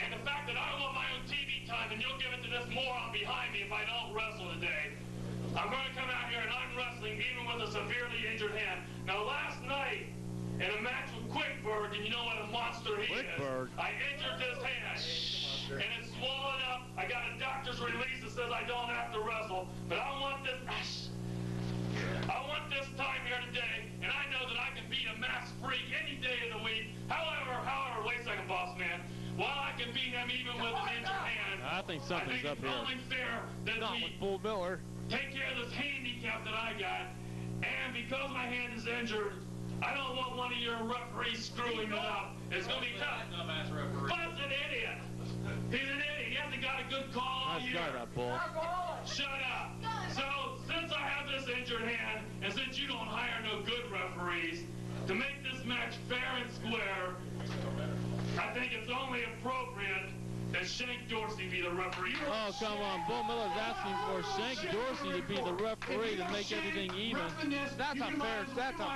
And the fact that I don't want my own TV time, and you'll give it to this moron behind me if I don't wrestle today. I'm going to come out here and I'm wrestling even with a severely injured hand. Now last night, in a match with Quickberg, and you know what a monster he is, I injured this hand. And it's swollen up. I got a doctor's release that says I don't have to wrestle. But I want this time here today, and I know that I can beat a masked freak any day of the week. However, wait a second, boss man. While I can beat him even with an injured hand, I think something's up here. It's only fair that Not with Bull Miller. Take care of this handicap that I got. And because my hand is injured, I don't want one of your referees screwing it up. It's going to be tough. Bull's an idiot. He's an idiot. He hasn't got a good call all year. Shut up, Bull. Shut up. So, since I have this injured hand, and since you don't hire no good referees, to make this match fair and square, I think it's only appropriate that Shank Dorsey be the referee. Oh, come on. Bull Miller's asking for Shank Dorsey to be the referee to make everything even. That's a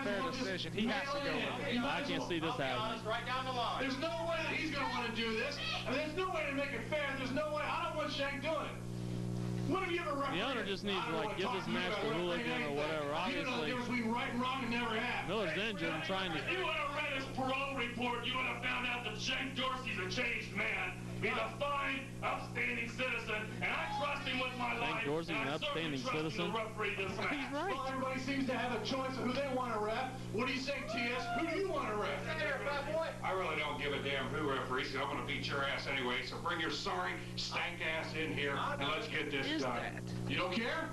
fair decision. He has to go with it. I can't see this happening. Right down the line. There's no way that he's going to want to do this. I mean, there's no way to make it fair. There's no way. I don't want Shank doing it. When have you ever refereed? The owner just needs to, like, give this match to Hooligan or whatever. Obviously, wrong and never have. Miller's injured and trying to... If you would have read his parole report, you would have found out that Shank Dorsey's a changed man. He's a fine, upstanding citizen, and I trust him with my life. Dorsey's and an I certainly upstanding trust him to citizen. referee this match. He's right. Well, everybody seems to have a choice of who they want to ref. What do you say, TS? Who do you want to ref? I really don't give a damn who referees. I'm going to beat your ass anyway. So bring your sorry, stank ass in here and let's get this done. You don't care?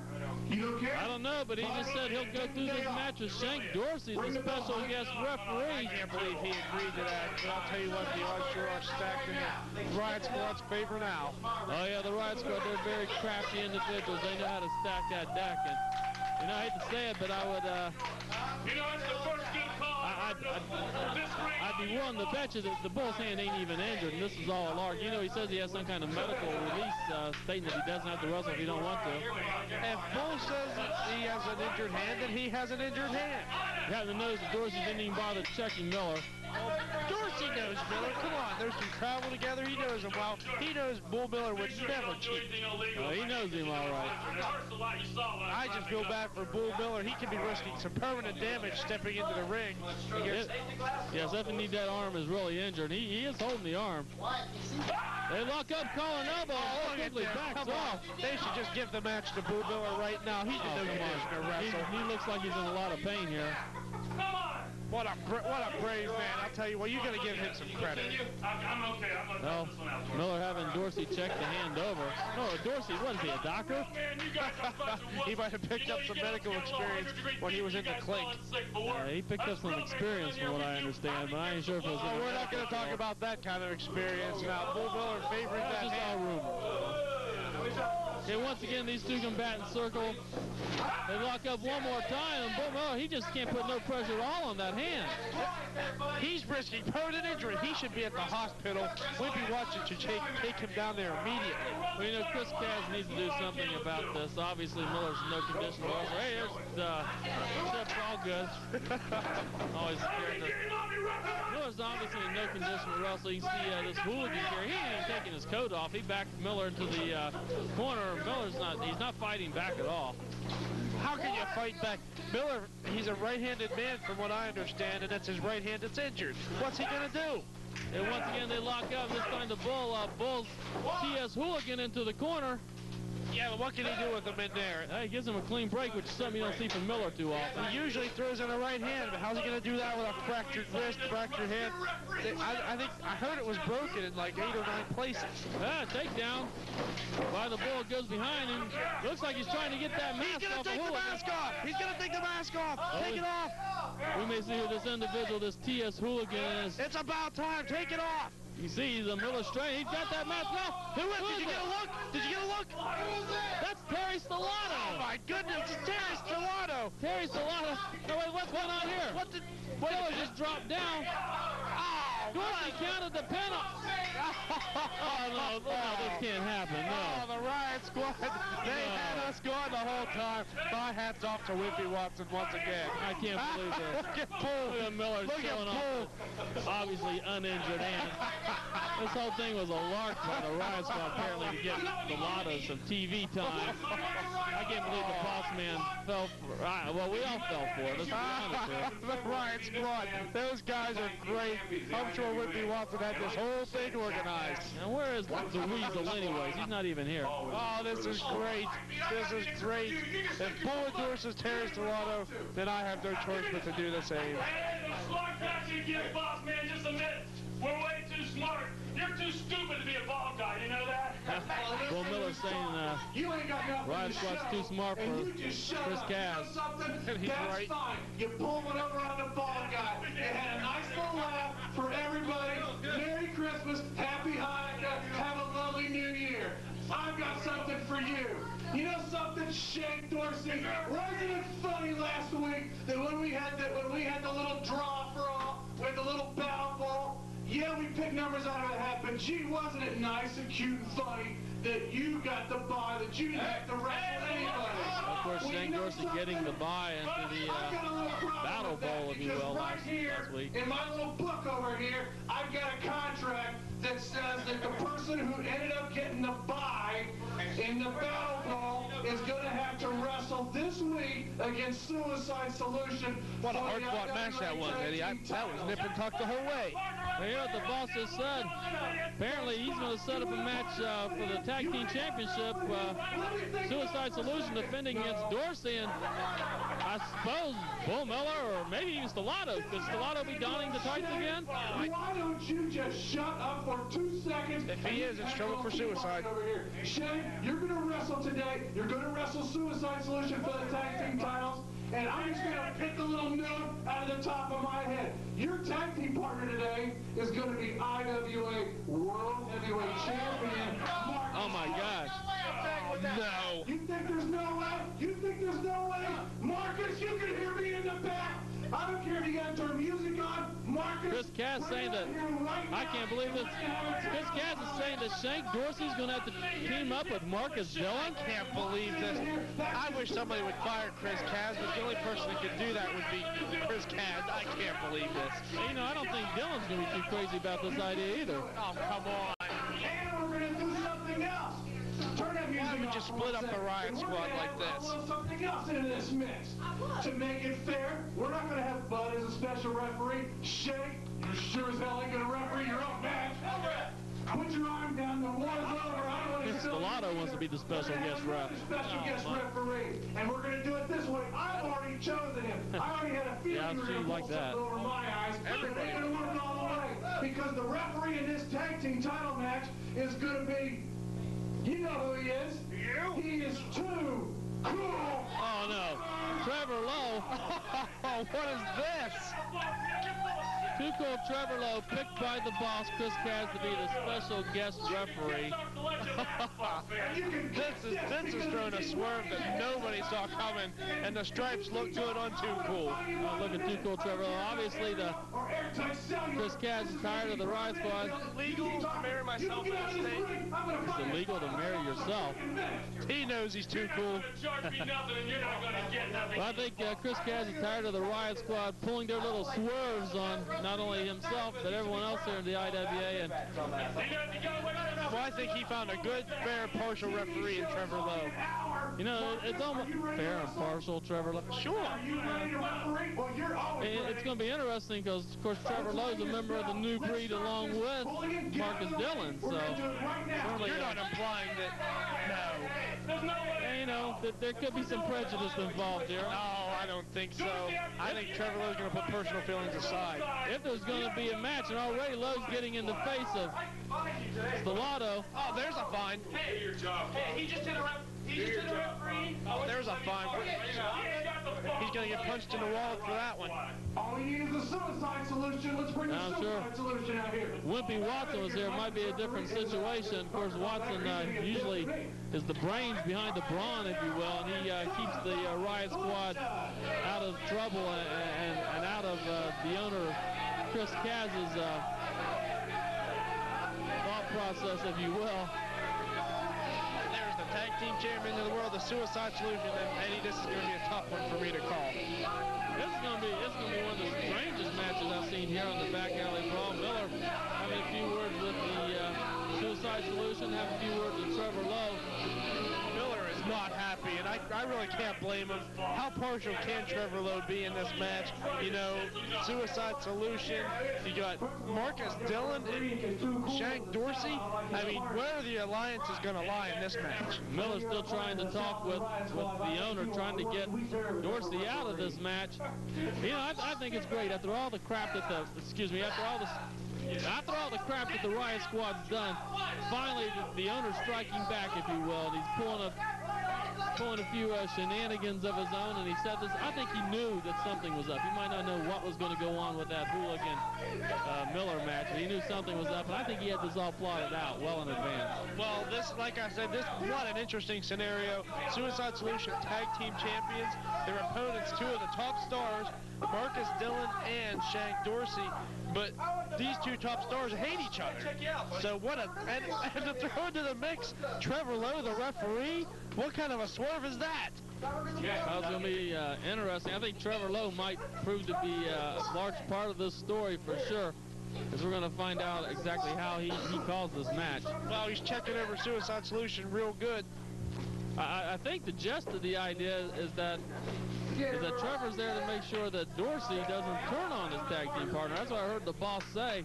You don't care? I don't know, but he just said he'll go through this match with Shank Dorsey, the special guest referee. I can't believe he agreed to that, but I'll tell you what, the odds sure are stacked in the Riot Squad's favor now. Oh yeah, the Riot Squad, they're very crafty individuals. They know how to stack that deck. And, you know, I hate to say it, but I would, You know, it's the first good call. I'd be willing to bet you that the bull's hand ain't even injured, and this is all a lark. You know, he says he has some kind of medical release stating that he doesn't have to wrestle if he don't want to. If Bull says that he has an injured hand, then he has an injured hand. You have to notice that Dorsey didn't even bother checking Miller. Dorsey knows Miller. Come on, those two travel together. He knows him well. He knows Bull Miller would never cheat. He knows him all right. I just feel bad for Bull Miller. He could be risking some permanent damage stepping into the ring. Yes, if indeed that arm is really injured. He is holding the arm. They lock up, call an elbow, and quickly backs off. They should just give the match to Bull Miller right now. He's in no condition to wrestle. He looks like he's in a lot of pain here. What a brave man. I'll tell you what, you got to give him some credit. I'm okay. I'm Well, Miller having Dorsey check the hand over. No, Dorsey, wasn't he a doctor? He might have picked up some medical experience when he was in the clink. He picked up some experience from what I understand, but I ain't sure if it was... We're not going to talk about that kind of experience now. Bull Miller favoring that That's just all hand. rumor. Okay, once again, these two combatants circle. They lock up one more time, and Bull Miller, he just can't put no pressure at all on that hand. He's risking permanent injury. He should be at the hospital. Wimpy Watson should take him down there immediately. Well, you know, Chris Kaz needs to do something about this. Obviously, Miller's in no condition to wrestle. Hey, there's Chip's all good. Always a character. Miller's obviously in no condition to wrestle. You can see this Hooligan here. He ain't even taking his coat off. He backed Miller into the corner. Miller's he's not fighting back at all. How can you fight back? Miller, he's a right-handed man from what I understand, and that's his right hand that's injured. What's he going to do? And once again, they lock up. This time the Bull's TS Hooligan into the corner. Yeah, but what can he do with him in there? He gives him a clean break, which is something you don't see from Miller too often. He usually throws in a right hand, but how's he going to do that with a fractured wrist, fractured hand? I heard it was broken in like 8 or 9 places. Takedown by the Bull, goes behind him. Looks like he's trying to get that mask off. He's going to take the mask off. He's going to take the mask off. Take it off. We may see who this individual, this TS Hooligan is. It's about time. Take it off. You see the Miller strain. He's got that mask off. Who is it? Did you get a look? Did you get a look? That's Terry Stellato. Oh my goodness, it's Terry Stellato. Terry Stellato. No, wait, what's going on here? Miller just dropped down. Oh, Dorsey counted the penalty. Oh, no, this can't happen. No. Oh, the Riot Squad. They had us going the whole time. My hat's off to Wimpy Watson once again. I can't believe this. Look at Bull. Look at Miller showing off. Obviously uninjured hand. This whole thing was a lark by the Riot Squad apparently to get the Lotto some TV time. I can't believe the boss man fell for it. Well, we all fell for it. Let's be honest here. The Riot Squad. Those guys are great. I'm sure Wimpy Watson had this whole thing organized. Now, where is the Weasel anyways? He's not even here. Oh, this is great. This is great. If Bull endorses Terry Stellato, then I have no choice but to do the same. Hey, the smart action again, boss man. Just a minute. We're way too smart. You're too stupid to be a ball guy. You know that? Bull Miller's saying You ain't got nothing Riot to Squad's show, too smart for and you just shut Chris up. Kaz. You know something? And he's That's right. fine. You pull one over on the ball guy. It had a nice little laugh for everybody. Merry Christmas, Happy Hanukkah, have a lovely New Year. I've got something for you. You know something, Shank Dorsey? Wasn't it funny last week that when we had the little draw for all, with the little bow ball? Yeah, we picked numbers out of a hat, but gee, wasn't it nice and cute and funny that you got the bye, that you didn't have to wrestle anybody. Of course, Shank Dorsey getting the bye into the Battle Bowl, if you will, last week. In my little book over here, I've got a contract that says that the person who ended up getting the bye in the Battle Bowl is going to have to wrestle this week against Suicide Solution. What a hard-fought match that was, Eddie. That was nip and tuck the whole way. Well, hear what the boss just said. Apparently, he's going to set up a match for the Tag Team Championship. Suicide Solution defending against Dorsey, and I suppose Bull Miller or maybe even Stellato. Could Stellato be donning the tights again? Why don't you just shut up for 2 seconds? If he is, it's trouble for Suicide. Over here. Shank, you're going to wrestle today. You're going to wrestle Suicide Solution for the tag team titles. And I'm just going to pick a little note out of the top of my head. Your tag team partner today is going to be IWA World Heavyweight Champion, Marcus. Oh, my gosh. No. You think there's no way? You think there's no way? Marcus, you can hear me in the back. I don't care if you got to turn music on. Marcus. Chris Cass saying that, I can't believe this. Chris Cass is saying that Shank Dorsey's going to have to team up with Marcus Dillon. I can't believe this. I wish somebody would fire Chris Cass, but the only person that could do that would be Chris Cass. I can't believe this. You know, I don't think Dillon's going to be too crazy about this idea either. Oh, come on. And we're going to do something else. Turn that music Why would off you split up the Riot Squad like this? Something else into this mix. To make it fair, we're not going to have Bud as a special referee. Shank, you sure as hell ain't going to referee your own match. Put your arm down. The war's over. I don't want to Stellato wants to be the special guest ref. Special guest referee. And we're going to do it this way. I've already chosen him. I already had a feeling you were going to pull something over my eyes. Everybody's going to work all the way. Because the referee in this tag team title match is going to be... You know who he is? You? He is too cool. Oh, no. Trevor Lowe. What is this? Too Cool Trevor Lowe picked by the boss, Chris Cass, to be the special guest referee. Vince is throwing a swerve that nobody saw coming, and the stripes look good on Too Cool. Look at Too Cool Trevor Lowe. Obviously, Chris Cass is tired of the Riot Squad. Is it legal to marry myself in this state? It's illegal to marry yourself. He knows he's too cool. Well, I think Chris Cass is tired of the Riot Squad pulling their little swerves on not only himself, but everyone else here in the IWA. And well, I think he found a good, fair, partial referee in Trevor Lowe. You know, it's almost fair and partial, Trevor Lowe. Sure. It's going to be interesting because, of course, Trevor Lowe's a member of the new breed along with Marcus Dillon. So, certainly, you're not implying that, no. You know, that there could be some prejudice involved here. No, I don't think so. I think Trevor Lowe's going to put personal feelings aside. If there's going to be a match, and already Lowe's getting in the face of Stellato. Oh, there's a fine. Hey, your job. Hey, he just interrupted. There's a fine. He's going to get punched in the wallet for that one. All we need is a Suicide Solution. Let's bring the Suicide Solution out here. Wimpy Watson was here. It might be a different situation. Of course, Watson usually is the brains behind the brawn, if you will, and he keeps the Riot Squad out of trouble and out of the owner, Chris Cass's thought process, if you will. There's the tag team champion of the world, the Suicide Solution, and Eddie, this is going to be a tough one for me to call. This is going to be one of the strangest matches I've seen here on the Back Alley Brawl. Miller having a few words with the Suicide Solution, having a few words with Trevor Lowe. Miller is not happy, and I really can't blame him. How partial can Trevor Lowe be in this match? You know, Suicide Solution, you got Marcus Dillon and Shank Dorsey. I mean, where the alliance is going to lie in this match? Miller's still trying to talk with the owner, trying to get Dorsey out of this match. You know, I think it's great. After all the crap that after all the crap that the Riot Squad's done, finally the owner's striking back, if you will, and he's pulling a few shenanigans of his own, and he said this. I think he knew that something was up. He might not know what was going to go on with that Hooligan Miller match, but he knew something was up, and I think he had this all plotted out well in advance. Well, like I said, what an interesting scenario. Suicide Solution tag team champions. Their opponents, two of the top stars, Marcus Dillon and Shank Dorsey. But these two top stars hate each other. So what a, and to throw into the mix, Trevor Lowe, the referee, what kind of a swerve is that? Well, it's going to be interesting. I think Trevor Lowe might prove to be a large part of this story for sure, because we're going to find out exactly how he calls this match. Well, he's checking over Suicide Solution real good. I think the gist of the idea is that Trevor's there to make sure that Dorsey doesn't turn on his tag team partner. That's what I heard the boss say.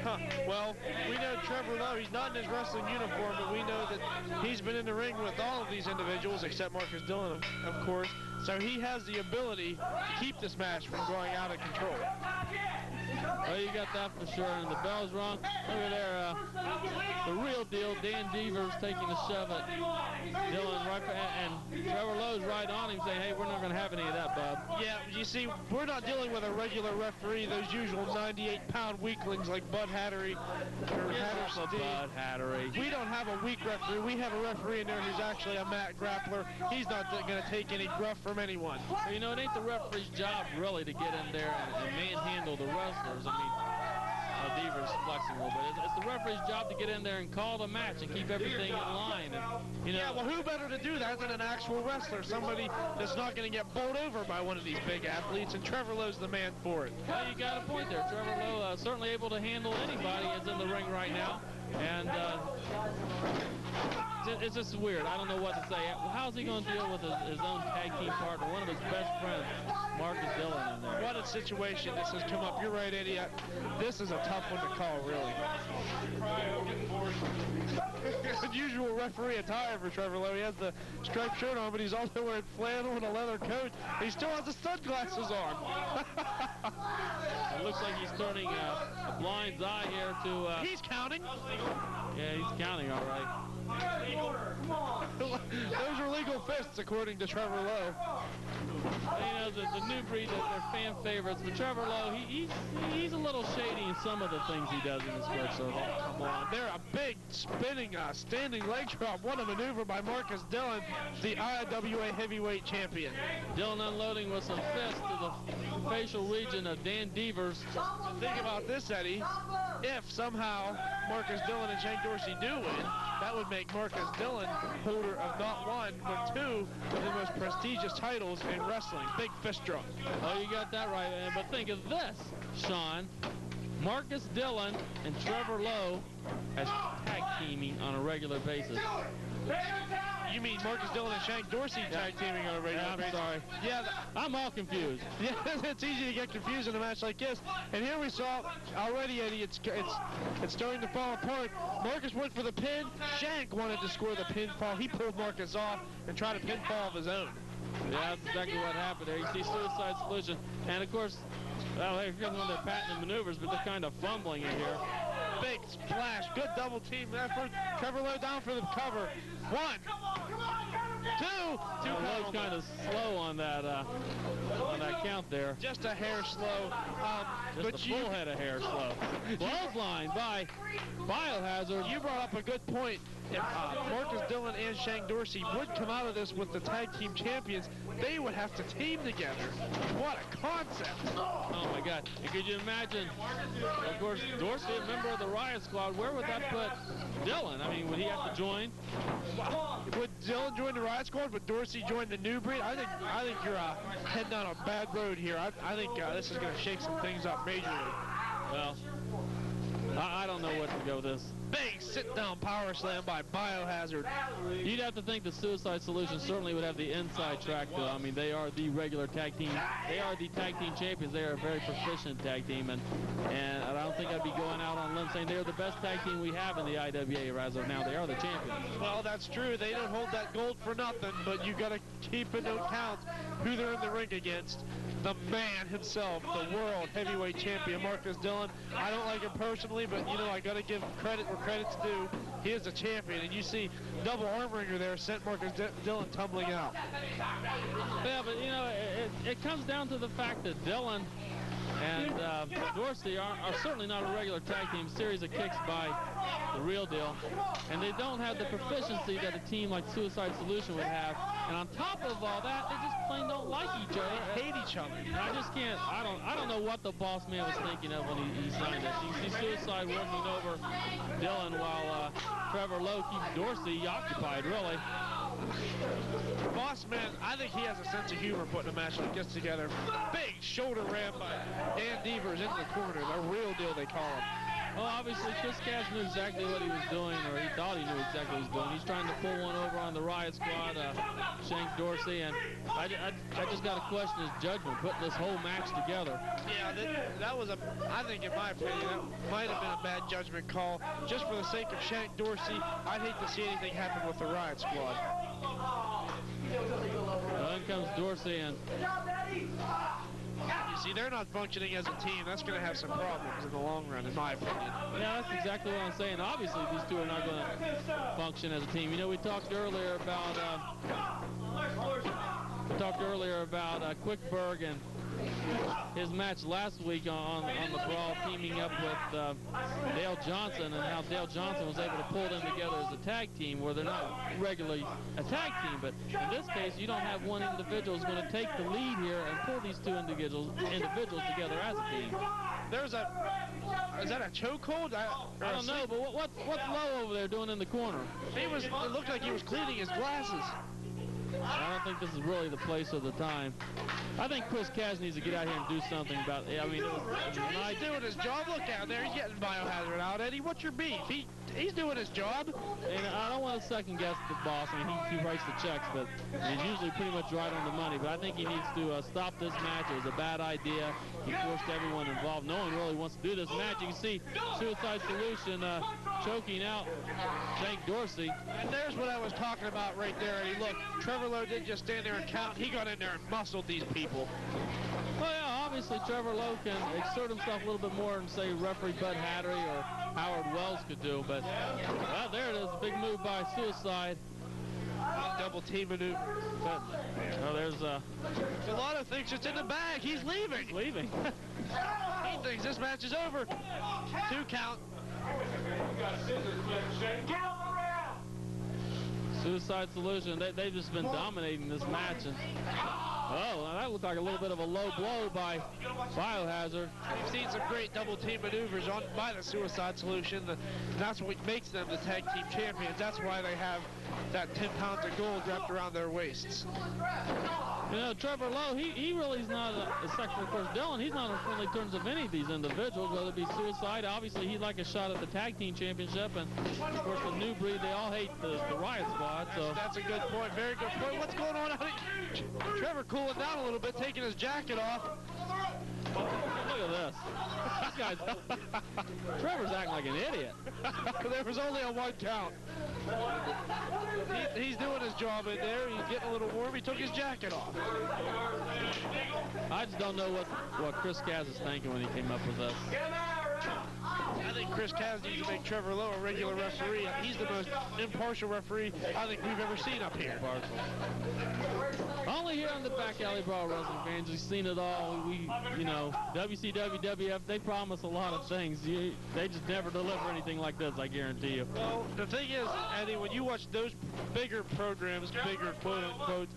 Huh. Well, we know Trevor Lowe, he's not in his wrestling uniform, but we know that he's been in the ring with all of these individuals, except Marcus Dillon, of course. So he has the ability to keep this match from going out of control. Well, you got that for sure, and the bell's rung. Look at there, the real deal, Dan Devers taking a shove at Dillon, and Trevor Lowe's right on him saying, hey, we're not going to have any of that, bub. Yeah, you see, we're not dealing with a regular referee, those usual 98-pound weaklings like Bud Hattery or Bud Hattery. We don't have a weak referee. We have a referee in there who's actually a mat grappler. He's not going to take any gruff from anyone. Well, you know, it ain't the referee's job really to get in there and manhandle the wrestlers. I mean, Devers flexing a little bit. It's the referee's job to get in there and call the match and keep everything in line. And, you know, yeah, well, who better to do that than an actual wrestler, somebody that's not going to get bowled over by one of these big athletes, and Trevor Lowe's the man for it. Well, you got a point there. Trevor Lowe certainly able to handle anybody that's in the ring right now. And it's just weird. I don't know what to say. How's he going to deal with his own tag team partner, one of his best friends, Marcus Dillon, in there? What a situation this has come up. You're right, Eddie. This is a tough one to call, really. Unusual referee attire for Trevor Lowe. He has the striped shirt on, but he's also wearing flannel and a leather coat. He still has the sunglasses on. It looks like he's turning a blind eye here to... he's counting. Yeah, he's counting, all right. Those are legal fists, according to Trevor Lowe. You know, the new breed, they're fan favorites, but Trevor Lowe, he's a little shady in some of the things he does in his square circle. Come on, they're a big spinning, standing leg drop. What a maneuver by Marcus Dillon, the IWA heavyweight champion. Dillon unloading with some fists to the facial region of Dan Devers. Think about this, Eddie. If somehow Marcus Dillon and Shank Dorsey do win, that would make Marcus Dillon holder of not one, but two of the most prestigious titles in wrestling. Big fist drop. Oh, you got that right, man. But think of this, Sean. Marcus Dillon and Trevor Lowe as tag teaming on a regular basis. You mean Marcus Dillon and Shank Dorsey tag teaming on a regular basis? I'm sorry. Yeah, I'm all confused. Yeah, it's easy to get confused in a match like this. And here we saw already, Eddie, it's starting to fall apart. Marcus went for the pin. Shank wanted to score the pinfall. He pulled Marcus off and tried a pinfall of his own. Yeah, that's exactly what happened there. You see Suicide Solution. And, of course, well, here comes one of their patented maneuvers, but they're kind of fumbling in here. Big splash. Good double team effort. Trevor Lowe down for the cover. One. Two. Lowe's kind of slow on that count there. Just a hair slow. Just a full head of hair slow. Clothesline by Biohazard. You brought up a good point. If Marcus Dillon and Shank Dorsey would come out of this with the tag team champions, they would have to team together. What a concept. Oh, my God. And could you imagine, of course, Dorsey, a member of the Riot Squad, where would that put Dillon? I mean, would he have to join? Would Dillon join the Riot Squad? Would Dorsey join the new breed? I think you're heading down a bad road here. I think this is going to shake some things up majorly. Well, I don't know what to go with this. Big sit-down power slam by Biohazard. You'd have to think the Suicide Solution certainly would have the inside track, though. I mean, they are the regular tag team. They are the tag team champions. They are a very proficient tag team, and I don't think I'd be going out on a limb saying they're the best tag team we have in the IWA as of now. They are the champions. Well, that's true. They don't hold that gold for nothing, but you got to keep into account who they're in the ring against. The man himself, the world heavyweight champion, Marcus Dillon. I don't like him personally, but, you know, I got to give credit where credit's due. He is a champion, and you see double arm ringer there sent Marcus Dillon tumbling out. Yeah, but, you know, it comes down to the fact that Dillon and Dorsey are certainly not a regular tag team. Series of kicks by the real deal. And they don't have the proficiency that a team like Suicide Solution would have. And on top of all that, they just plain don't like each other. Hate each other. I just can't. I don't know what the boss man was thinking of when he signed it. You see Suicide working over Dillon while Trevor Lowe keeps Dorsey occupied, really. Boss man, I think he has a sense of humor putting a match like this together. Big shoulder ram by Dan Devers into the corner. The real deal, they call him. Well, obviously, Chris Cash knew exactly what he was doing, or he thought he knew exactly what he was doing. He's trying to pull one over on the Riot Squad, Shank Dorsey, and I just got to question his judgment, putting this whole match together. Yeah, that was I think in my opinion, that might have been a bad judgment call. Just for the sake of Shank Dorsey, I'd hate to see anything happen with the Riot Squad. Well, in comes Dorsey, and you see, they're not functioning as a team. That's going to have some problems in the long run, in my opinion. Yeah, that's exactly what I'm saying. Obviously, these two are not going to function as a team. You know, we talked earlier about Quickberg and his match last week on the Brawl, teaming up with Dale Johnson, and how Dale Johnson was able to pull them together as a tag team, where they're not regularly a tag team, but in this case, you don't have one individual who's going to take the lead here and pull these two individuals together as a team. Is that a chokehold? I don't know, but what's Lowe over there doing in the corner? It looked like he was cleaning his glasses. I don't think this is really the place or the time. I think Chris Cash needs to get out here and do something about it. I mean, it was he's doing his job. Look out there. He's getting Biohazard out. Eddie, what's your beef? He's doing his job. And I don't want to second guess the boss. I mean, he writes the checks, but he's usually pretty much right on the money. But I think he needs to stop this match. It was a bad idea. He forced everyone involved. No one really wants to do this match. You can see Suicide Solution choking out Shank Dorsey. And there's what I was talking about right there, Eddie. Look, Trevor Lowe didn't just stand there and count. He got in there and muscled these people. Well, yeah, obviously Trevor Lowe can exert himself a little bit more than, say, referee Bud Hattery or Howard Wells could do. But, well, there it is, a big move by Suicide. Double team maneuver. Oh, there's Delano thinks it's in the bag. He's leaving. He's leaving. He thinks this match is over. 2 count. Suicide Solution, they've just been dominating this match. And oh, that looked like a little bit of a low blow by Biohazard. We've seen some great double team maneuvers by the Suicide Solution. That's what makes them the tag team champions. That's why they have that 10 pounds of gold wrapped around their waists. You know, Trevor Lowe, he really is not a second, of course, Dillon, he's not on friendly terms of any of these individuals, whether it be Suicide. Obviously, he'd like a shot at the tag team championship, and of course, the new breed, they all hate the Riot Squad. So that's a good point, very good point. What's going on out here? Trevor cooling down a little bit, taking his jacket off. Look at this. This guy's, Trevor's acting like an idiot. There was only a 1 count. He's doing his job in there. He's getting a little warm. He took his jacket off. I just don't know what Chris Cash is thinking when he came up with this. I think Chris Cash needs to make Trevor Lowe a regular referee. He's the most impartial referee I think we've ever seen up here. Only here on the Back Alley Brawl, wrestling fans. We've seen it all. You know, WCW, WF, they promise a lot of things. They just never deliver anything like this, I guarantee you. Well, the thing is, Eddie, when you watch those bigger programs, bigger quote-unquote,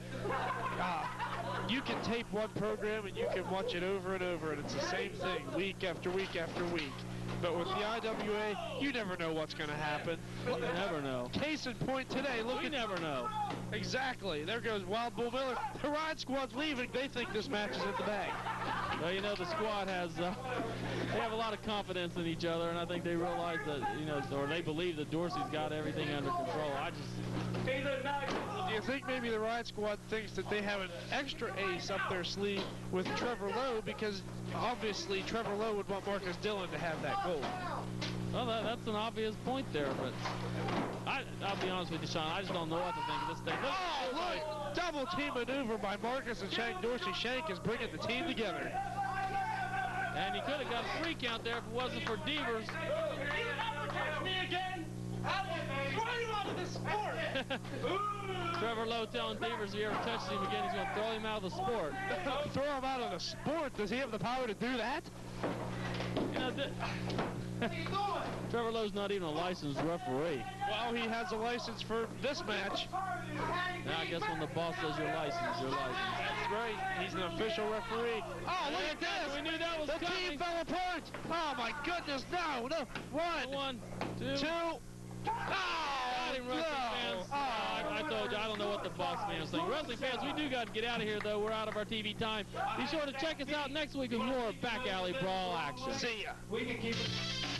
you can tape one program and you can watch it over and over, and it's the same thing week after week after week. But with the IWA, you never know what's going to happen. You never know. Case in point today, look at... never know. Exactly. There goes Wild Bull Miller. The Riot Squad's leaving. They think this match is in the bag. Well, you know, the squad has... they have a lot of confidence in each other, and I think they realize that, you know, or they believe that Dorsey's got everything under control. Do you think maybe the Riot Squad thinks that they have an extra ace up their sleeve with Trevor Lowe, because obviously Trevor Lowe would want Marcus Dillon to have that gold? Well, that's an obvious point there, but I'll be honest with you, Sean, I just don't know what to think of this thing. Oh, look! Double team maneuver by Marcus and Shank Dorsey. Shank is bringing the team together. And he could have got a 3 count there if it wasn't for Devers. Me again? Throw you out of the sport! Trevor Lowe telling Devers if he ever touches him again, he's going to throw him out of the sport. Throw him out of the sport? Does he have the power to do that? You know, Trevor Lowe's not even a licensed referee. Well, he has a license for this match. Now I guess when the boss says your license, your license. That's right. He's an official referee. Oh, look at this. We knew that was the coming. team fell apart. Oh, my goodness. No. One, two. Oh, Wrestling fans. no. I told you, I don't know what the boss man was saying. Wrestling fans, we do got to get out of here, though. We're out of our TV time. Be sure to check us out next week with more Back Alley Brawl action. See ya. We can keep it.